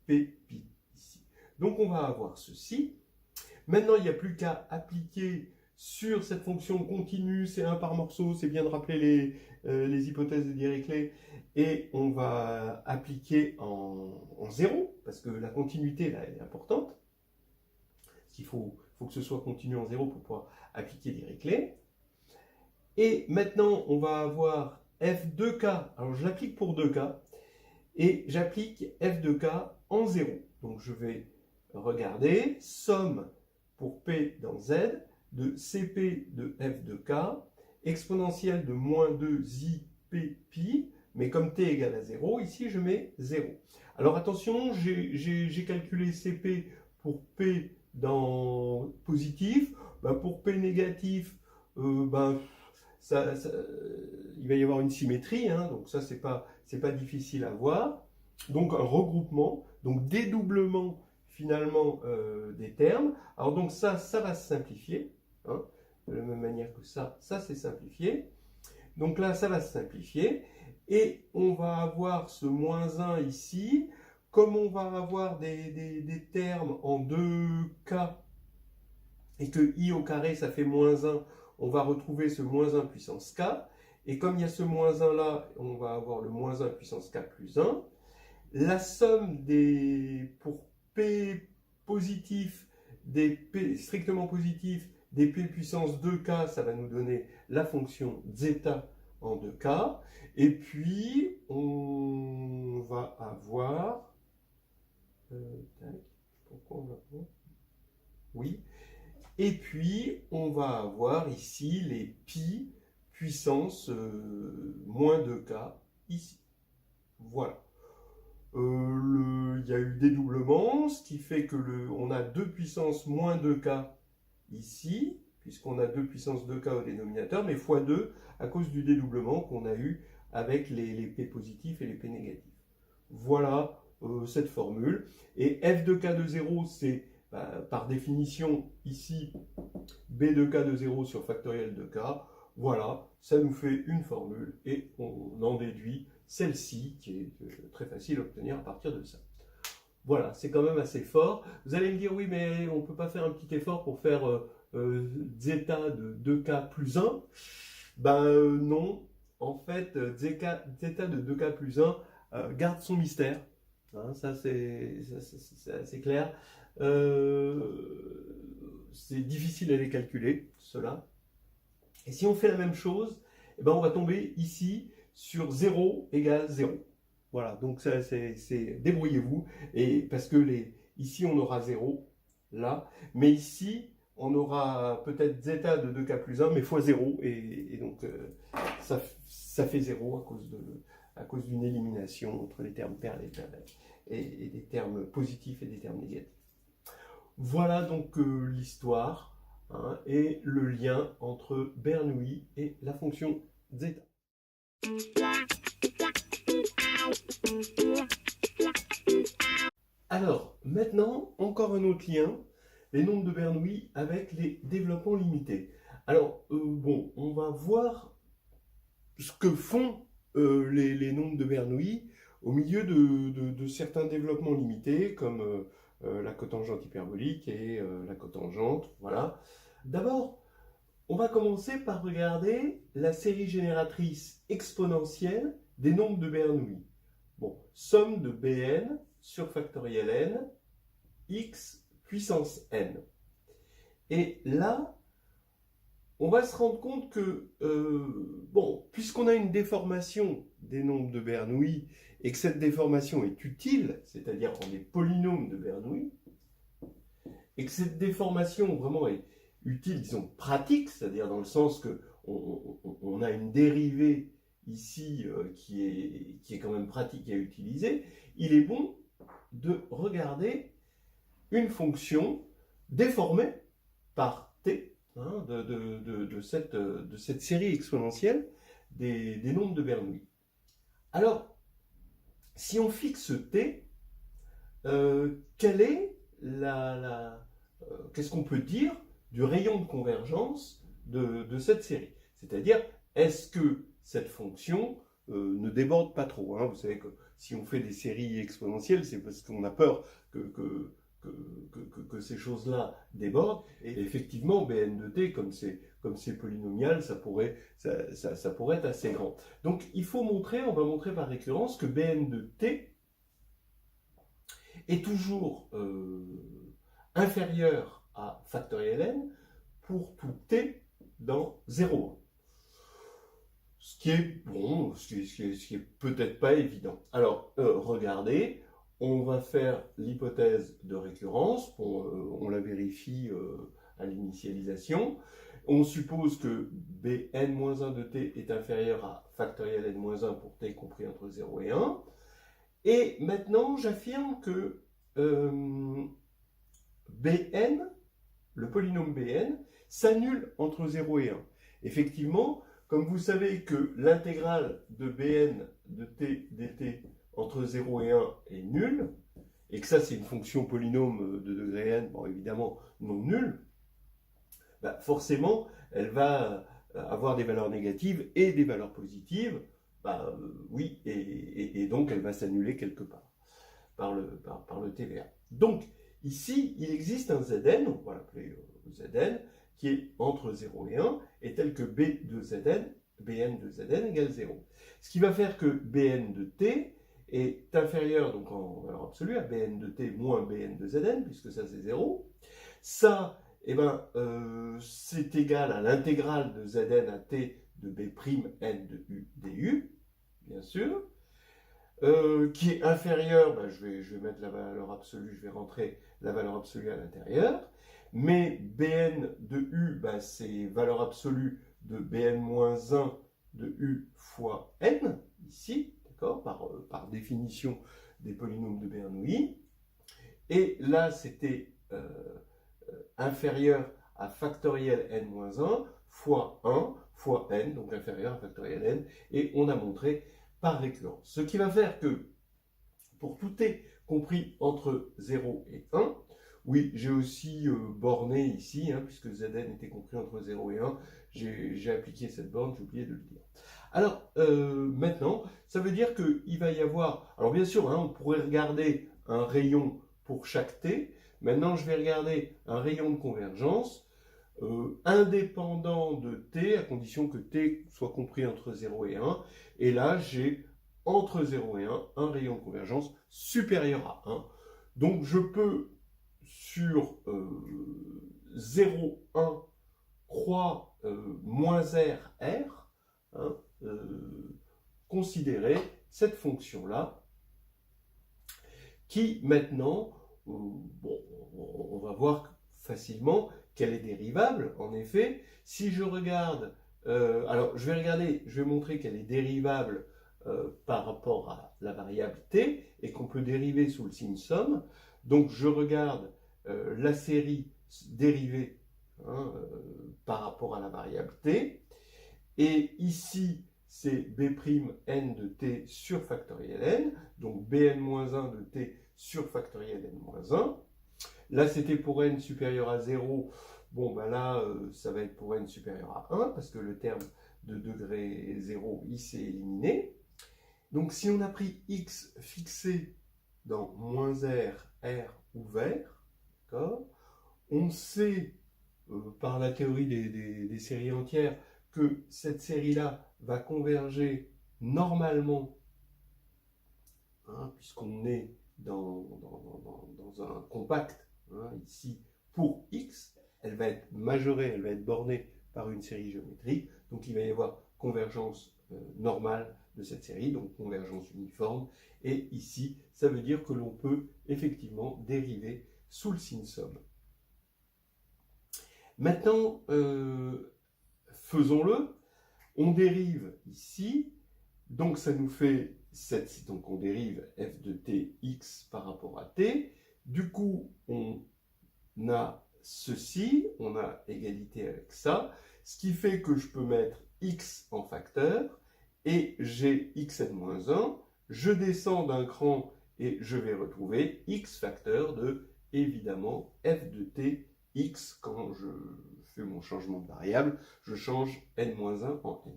p pi ici. Donc on va avoir ceci. Maintenant il n'y a plus qu'à appliquer sur cette fonction continue, c'est 1 par morceau, c'est bien de rappeler les hypothèses de Dirichlet, et on va appliquer en 0, parce que la continuité là elle est importante. Il faut que ce soit continu en 0 pour pouvoir appliquer Dirichlet. Et maintenant, on va avoir f de k. Alors, je l'applique pour 2k. Et j'applique f de k en 0. Donc, je vais regarder somme pour p dans z de cp de f de k exponentielle de moins 2i p pi. Mais comme t égale à 0, ici, je mets 0. Alors, attention, j'ai calculé cp pour p dans positif. Pour p négatif, il va y avoir une symétrie, hein, donc ça c'est pas difficile à voir. Donc un regroupement, donc dédoublement finalement des termes. Alors donc ça va se simplifier, hein, de la même manière que ça c'est simplifié. Donc là ça va se simplifier et on va avoir ce moins 1 ici. Comme on va avoir des termes en 2k et que i au carré ça fait moins 1, on va retrouver ce moins 1 puissance k. Et comme il y a ce moins 1 là, on va avoir le moins 1 puissance k plus 1. La somme pour p positif, des p strictement positifs, des p puissance 2k, ça va nous donner la fonction zeta en 2k. Et puis, on va avoir... pourquoi on va avoir... Oui. Et puis, on va avoir ici les pi puissance moins 2k ici. Voilà. Il y a eu dédoublement, ce qui fait que on a 2 puissance moins 2k ici, puisqu'on a 2 puissance 2k au dénominateur, mais fois 2 à cause du dédoublement qu'on a eu avec les p positifs et les p négatifs. Voilà cette formule. Et f de k de 0, c'est par définition ici b de k de 0 sur factoriel de k. Voilà, ça nous fait une formule et on en déduit celle-ci qui est très facile à obtenir à partir de ça. Voilà, c'est quand même assez fort. Vous allez me dire, oui, mais on ne peut pas faire un petit effort pour faire zeta de 2k plus 1. Non, en fait, zeta de 2k plus 1 garde son mystère. Hein, ça, c'est assez clair. C'est difficile à les calculer, cela. Et si on fait la même chose, on va tomber ici sur 0 égale 0. Voilà, donc ça, c'est débrouillez-vous. Et parce que ici, on aura 0, là. Mais ici, on aura peut-être zeta de 2k plus 1, mais fois 0. Et donc, ça fait 0 à cause d'une élimination entre les termes pairs et des termes positifs et des termes négatifs. Voilà donc l'histoire. Hein, et le lien entre Bernoulli et la fonction zeta. Alors, maintenant, encore un autre lien, les nombres de Bernoulli avec les développements limités. Alors, on va voir ce que font les nombres de Bernoulli au milieu de certains développements limités, comme la cotangente hyperbolique et la cotangente, voilà. D'abord, on va commencer par regarder la série génératrice exponentielle des nombres de Bernoulli. Bon, somme de Bn sur factoriel n, x puissance n. Et là, on va se rendre compte que, puisqu'on a une déformation des nombres de Bernoulli et que cette déformation est utile, c'est-à-dire en des polynômes de Bernoulli, et que cette déformation vraiment est utile, disons pratique, c'est-à-dire dans le sens que on a une dérivée ici qui est quand même pratique à utiliser, il est bon de regarder une fonction déformée par t, hein, de cette série exponentielle des nombres de Bernoulli. Alors, si on fixe t, quelle est qu'est-ce qu'on peut dire du rayon de convergence de cette série. C'est-à-dire, est-ce que cette fonction ne déborde pas trop, hein. Vous savez que si on fait des séries exponentielles, c'est parce qu'on a peur que ces choses-là débordent. Et effectivement, Bn de t, comme c'est polynomial, ça pourrait être assez grand. Donc il faut montrer, on va montrer par récurrence que Bn de t est toujours inférieur à factoriel n pour tout t dans 0,1. Ce qui est bon, ce qui est peut-être pas évident. Alors, regardez, on va faire l'hypothèse de récurrence, on la vérifie à l'initialisation. On suppose que Bn-1 de t est inférieur à factoriel n-1 pour t compris entre 0 et 1. Et maintenant, j'affirme que Bn, le polynôme Bn, s'annule entre 0 et 1. Effectivement, comme vous savez que l'intégrale de Bn de t dt entre 0 et 1 est nulle, et que ça c'est une fonction polynôme de degré n, bon évidemment non nulle, bah forcément elle va avoir des valeurs négatives et des valeurs positives, oui, et donc elle va s'annuler quelque part par le TVA. Donc ici il existe un Zn, on va l'appeler Zn, qui est entre 0 et 1, est tel que B de Zn, Bn de Zn égale 0. Ce qui va faire que Bn de t est inférieur, donc en valeur absolue, à Bn de t moins Bn de Zn, puisque ça c'est 0. Ça, c'est égal à l'intégrale de Zn à t de B'N de U du, bien sûr, qui est inférieur, je vais mettre la valeur absolue, je vais rentrer la valeur absolue à l'intérieur, mais Bn de U, c'est valeur absolue de Bn-1 de U fois n, ici, d'accord, par définition des polynômes de Bernoulli. Et là, c'était inférieur à factoriel n-1 fois 1 fois n, donc inférieur à factoriel n, et on a montré par récurrence. Ce qui va faire que, pour tout t compris entre 0 et 1, oui, j'ai aussi borné ici, puisque Zn était compris entre 0 et 1, j'ai appliqué cette borne, j'ai oublié de le dire. Alors, maintenant, ça veut dire qu'il va y avoir... Alors bien sûr, on pourrait regarder un rayon pour chaque t. Maintenant, je vais regarder un rayon de convergence indépendant de t, à condition que t soit compris entre 0 et 1. Et là, j'ai entre 0 et 1 un rayon de convergence supérieur à 1. Donc, je peux, sur 0, 1, croix moins r, r, considérer cette fonction-là, qui maintenant, on va voir facilement qu'elle est dérivable. En effet, si je regarde, alors je vais montrer qu'elle est dérivable par rapport à la variable t, et qu'on peut dériver sous le signe somme. Donc je regarde la série dérivée par rapport à la variable t, et ici c'est B'N de t sur factoriel n, donc Bn-1 de t sur factoriel n-1. Là c'était pour n supérieur à 0, là ça va être pour n supérieur à 1, parce que le terme de degré 0 il s'est éliminé. Donc si on a pris x fixé dans moins r, r ouvert, on sait par la théorie des séries entières que cette série-là va converger normalement, puisqu'on est dans un compact, ici, pour x, elle va être majorée, elle va être bornée par une série géométrique, donc il va y avoir convergence normale de cette série, donc convergence uniforme, et ici, ça veut dire que l'on peut effectivement dériver sous le signe somme. Maintenant, faisons-le. On dérive ici, donc ça nous fait donc on dérive f de t x par rapport à t. Du coup, on a ceci, on a égalité avec ça, ce qui fait que je peux mettre x en facteur, et j'ai xn-1, je descends d'un cran et je vais retrouver x facteur de, évidemment, f de t x quand je fais mon changement de variable, je change n-1 en n.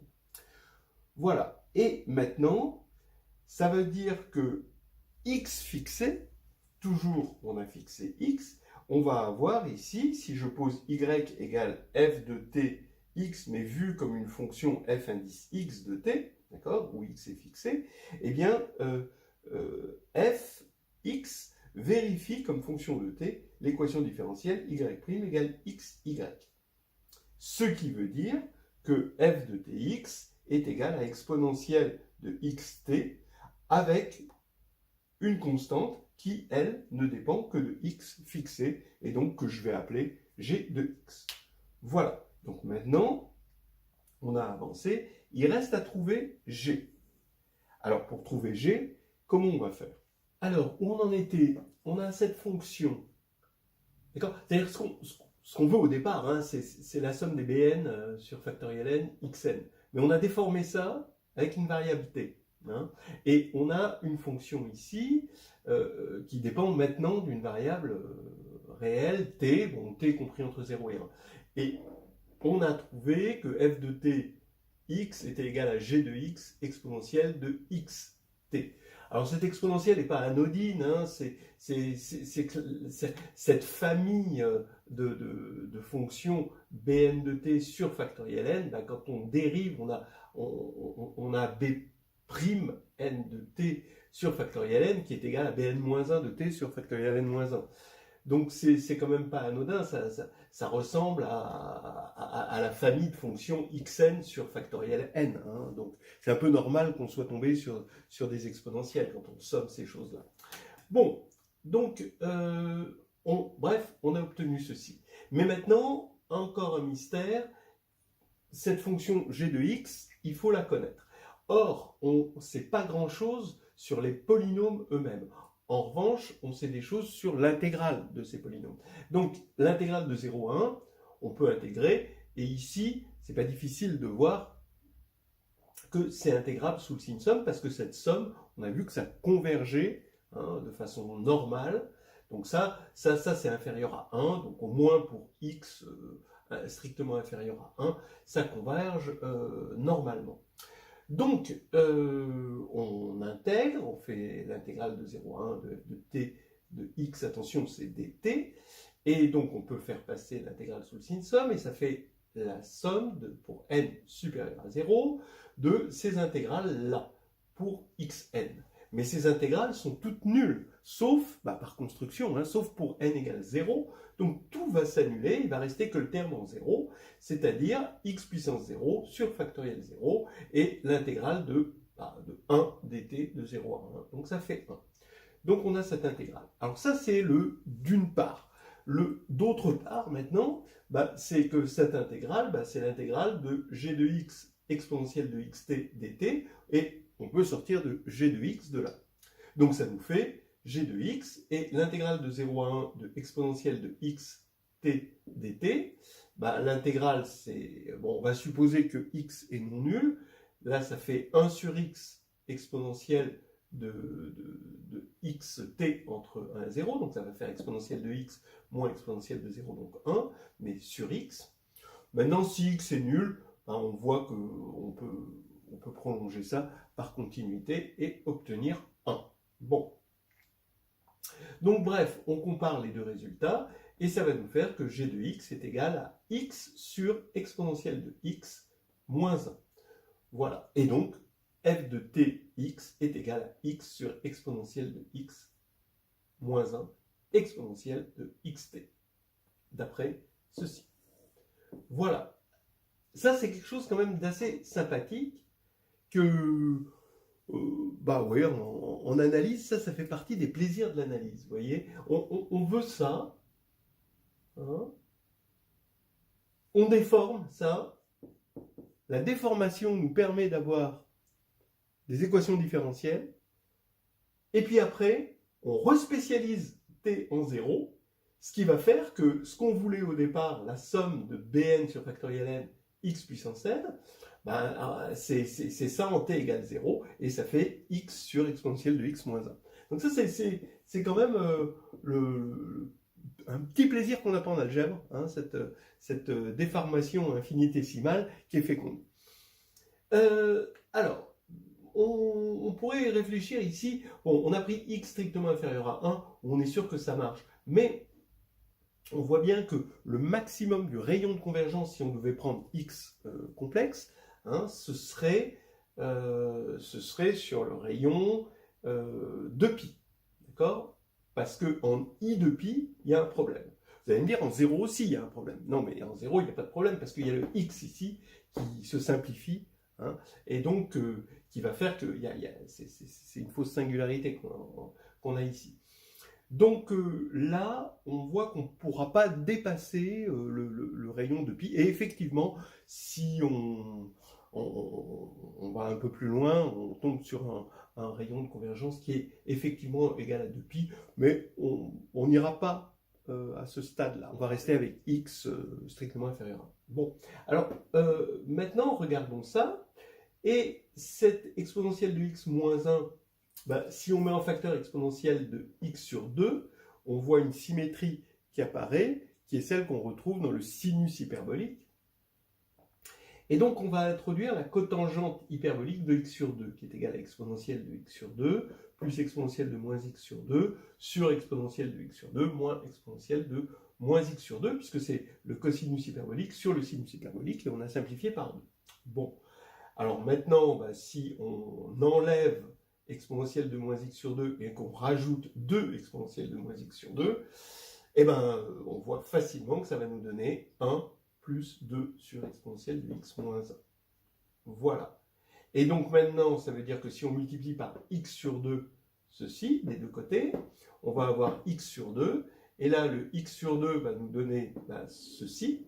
Voilà. Et maintenant, ça veut dire que x fixé, toujours on a fixé x, on va avoir ici, si je pose y égale f de t x, mais vu comme une fonction f indice x de t, d'accord, où x est fixé, eh bien, f x vérifie comme fonction de t l'équation différentielle y' égale xy. Ce qui veut dire que f de tx est égal à exponentielle de xt avec une constante qui, elle, ne dépend que de x fixé, et donc que je vais appeler g de x. Voilà. Donc maintenant, on a avancé. Il reste à trouver g. Alors, pour trouver g, comment on va faire? Alors, où on en était? On a cette fonction. D'accord? C'est-à-dire, ce qu'on veut au départ, hein, c'est la somme des bn sur factoriel n, xn. Mais on a déformé ça avec une variable t. Hein, et on a une fonction ici qui dépend maintenant d'une variable réelle, t, bon, t compris entre 0 et 1. Et on a trouvé que f de t, x était égal à g de x exponentielle de xt. Alors cette exponentielle n'est pas anodine, hein, c'est cette famille de fonctions bn de t sur factoriel n, ben, quand on dérive, on a b' n de t sur factoriel n qui est égal à bn-1 de t sur factoriel n-1. Donc c'est quand même pas anodin, ça ressemble à la famille de fonctions xn sur factoriel n. Hein. Donc c'est un peu normal qu'on soit tombé sur des exponentielles quand on somme ces choses-là. Bon, donc bref, on a obtenu ceci. Mais maintenant, encore un mystère, cette fonction g de x, il faut la connaître. Or, on ne sait pas grand-chose sur les polynômes eux-mêmes. En revanche, on sait des choses sur l'intégrale de ces polynômes. Donc, l'intégrale de 0 à 1, on peut intégrer, et ici, c'est pas difficile de voir que c'est intégrable sous le signe somme, parce que cette somme, on a vu que ça convergeait hein, de façon normale. Donc ça c'est inférieur à 1, donc au moins pour x strictement inférieur à 1, ça converge normalement. Donc, on intègre, on fait l'intégrale de 0 à 1 de f de t de x, attention, c'est dt, et donc on peut faire passer l'intégrale sous le signe somme, et ça fait la somme, pour n supérieur à 0, de ces intégrales-là, pour xn. Mais ces intégrales sont toutes nulles, sauf, par construction, hein, sauf pour n égale 0, donc tout va s'annuler, il va rester que le terme en 0, c'est-à-dire x puissance 0 sur factoriel 0, et l'intégrale de 1 dt de 0 à 1, donc ça fait 1. Donc on a cette intégrale. Alors ça c'est le d'une part. Le d'autre part maintenant, c'est que cette intégrale, c'est l'intégrale de g de x exponentielle de xt dt, et on peut sortir de g de x de là. Donc ça nous fait g de x, et l'intégrale de 0 à 1 de exponentielle de xt dt, l'intégrale c'est, on va supposer que x est non nul, là ça fait 1 sur x exponentielle de xt entre 1 et 0, donc ça va faire exponentielle de x moins exponentielle de 0, donc 1, mais sur x. Maintenant si x est nul, on voit qu'on peut prolonger ça par continuité et obtenir 1. Bon. Donc bref, on compare les deux résultats, et ça va nous faire que g de x est égal à x sur exponentielle de x moins 1. Voilà. Et donc, f de tx est égal à x sur exponentielle de x moins 1 exponentielle de xt, d'après ceci. Voilà. Ça, c'est quelque chose quand même d'assez sympathique que, oui, en analyse, ça fait partie des plaisirs de l'analyse, vous voyez. On veut ça, hein, on déforme ça, la déformation nous permet d'avoir des équations différentielles, et puis après, on respécialise t en 0, ce qui va faire que ce qu'on voulait au départ, la somme de bn sur factoriel n, x puissance n, c'est ça en t égale 0, et ça fait x sur exponentielle de x moins 1. Donc ça, c'est quand même un petit plaisir qu'on n'a pas en algèbre, hein, cette déformation infinitésimale qui est féconde. Alors, on pourrait réfléchir ici, bon, on a pris x strictement inférieur à 1, on est sûr que ça marche, mais on voit bien que le maximum du rayon de convergence, si on devait prendre x complexe, hein, ce serait sur le rayon de pi, d'accord? Parce qu'en i de pi, il y a un problème. Vous allez me dire, en 0 aussi, il y a un problème. Non, mais en 0, il n'y a pas de problème, parce qu'il y a le x ici qui se simplifie, hein, et donc qui va faire que c'est une fausse singularité qu'on a ici. Donc là, on voit qu'on ne pourra pas dépasser le rayon de pi. Et effectivement, si on va un peu plus loin, on tombe sur un rayon de convergence qui est effectivement égal à 2pi, mais on n'ira pas à ce stade-là. On va rester avec x strictement inférieur à 1. Bon, alors maintenant, regardons ça. Et cette exponentielle de x moins 1, ben, si on met en facteur exponentiel de x sur 2, on voit une symétrie qui apparaît, qui est celle qu'on retrouve dans le sinus hyperbolique. Et donc on va introduire la cotangente hyperbolique de x sur 2, qui est égale à exponentielle de x sur 2, plus exponentielle de moins x sur 2, sur exponentielle de x sur 2, moins exponentielle de moins x sur 2, puisque c'est le cosinus hyperbolique sur le sinus hyperbolique, et on a simplifié par 2. Bon, alors maintenant, ben, si on enlève exponentielle de moins x sur 2 et qu'on rajoute 2 exponentielle de moins x sur 2, eh ben, on voit facilement que ça va nous donner 1 plus 2 sur exponentielle de x moins 1. Voilà. Et donc maintenant, ça veut dire que si on multiplie par x sur 2, ceci, des deux côtés, on va avoir x sur 2, et là, le x sur 2 va nous donner ceci,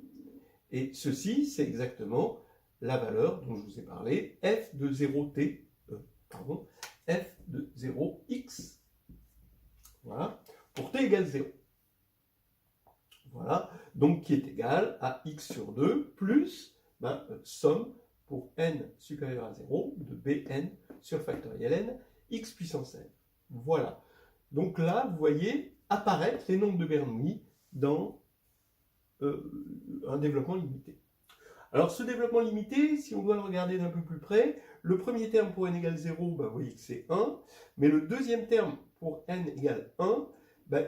et ceci, c'est exactement la valeur dont je vous ai parlé, f de 0t, f de 0x, voilà, pour t égale 0. Voilà, donc qui est égal à x sur 2 plus somme pour n supérieur à 0 de bn sur factoriel n, x puissance n. Voilà. Donc là, vous voyez apparaître les nombres de Bernoulli dans un développement limité. Alors ce développement limité, si on doit le regarder d'un peu plus près, le premier terme pour n égale 0, vous voyez que c'est 1, mais le deuxième terme pour n égale 1,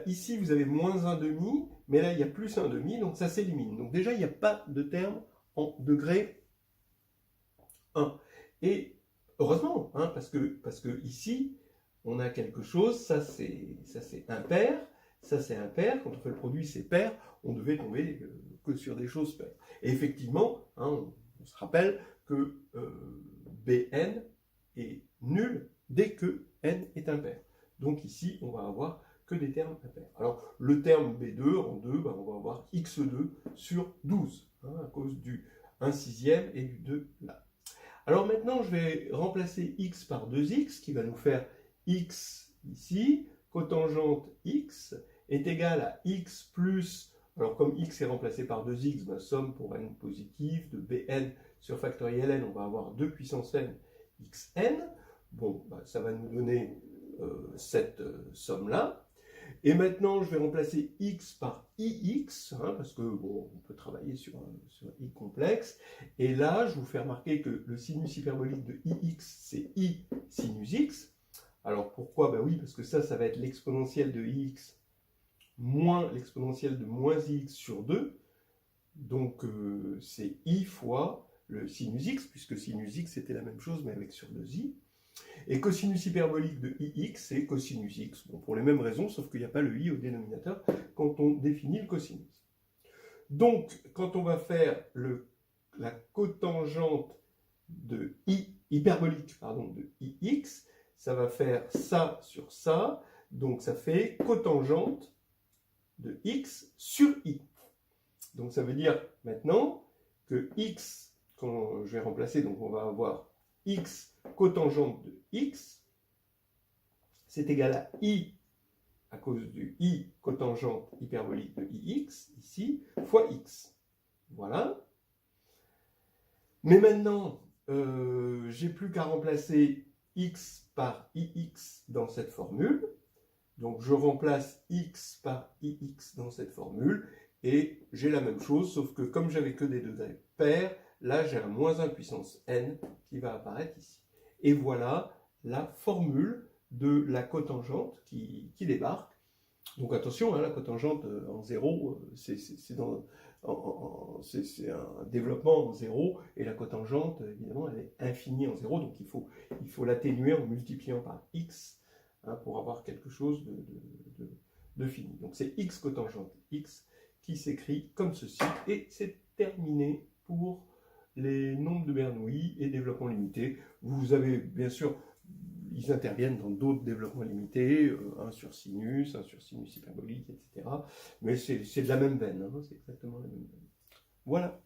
ici vous avez moins 1,5, mais là il y a plus 1,5, donc ça s'élimine. Donc déjà il n'y a pas de terme en degré 1. Et heureusement, hein, parce que ici on a quelque chose, ça c'est impair, ça c'est impair, quand on fait le produit c'est pair, on devait tomber que sur des choses paires. Et effectivement, hein, on se rappelle que Bn est nul dès que n est impair. Donc ici, on va avoir que des termes impairs. Alors, le terme B2, en 2, on va avoir x2 sur 12, hein, à cause du 1/6 et du 2 là. Alors maintenant, je vais remplacer x par 2x, qui va nous faire x ici, cotangente x est égale à x plus... Alors, comme x est remplacé par 2x, somme pour n positive de bn sur factoriel n, on va avoir 2 puissance n xn. Bon, ça va nous donner cette somme-là. Et maintenant, je vais remplacer x par ix, hein, parce que bon, on peut travailler sur i complexe. Et là, je vous fais remarquer que le sinus hyperbolique de ix, c'est i sinus x. Alors, pourquoi? Oui, parce que ça va être l'exponentielle de ix moins l'exponentielle de moins x sur 2, donc c'est i fois le sinus x, puisque sinus x c'était la même chose mais avec sur 2i, et cosinus hyperbolique de ix c'est cosinus x, bon, pour les mêmes raisons, sauf qu'il n'y a pas le i au dénominateur quand on définit le cosinus. Donc, quand on va faire la cotangente de hyperbolique de ix, ça va faire ça sur ça, donc ça fait cotangente de x sur i. Donc ça veut dire maintenant que x, quand je vais remplacer, donc on va avoir x cotangente de x, c'est égal à i à cause du i cotangente hyperbolique de ix, ici, fois x. Voilà. Mais maintenant, j'ai plus qu'à remplacer x par ix dans cette formule. Donc je remplace x par ix dans cette formule, et j'ai la même chose, sauf que comme j'avais que des degrés pairs, là j'ai un moins 1 puissance n qui va apparaître ici. Et voilà la formule de la cotangente qui débarque. Donc attention, hein, la cotangente en 0, c'est un développement en 0, et la cotangente, évidemment, elle est infinie en 0, donc il faut l'atténuer en multipliant par x, hein, pour avoir quelque chose de fini. Donc c'est x cotangente x qui s'écrit comme ceci, et c'est terminé pour les nombres de Bernoulli et développement limité. Vous avez bien sûr, ils interviennent dans d'autres développements limités, un sur sinus hyperbolique, etc. Mais c'est de la même veine, hein, c'est exactement la même veine. Voilà.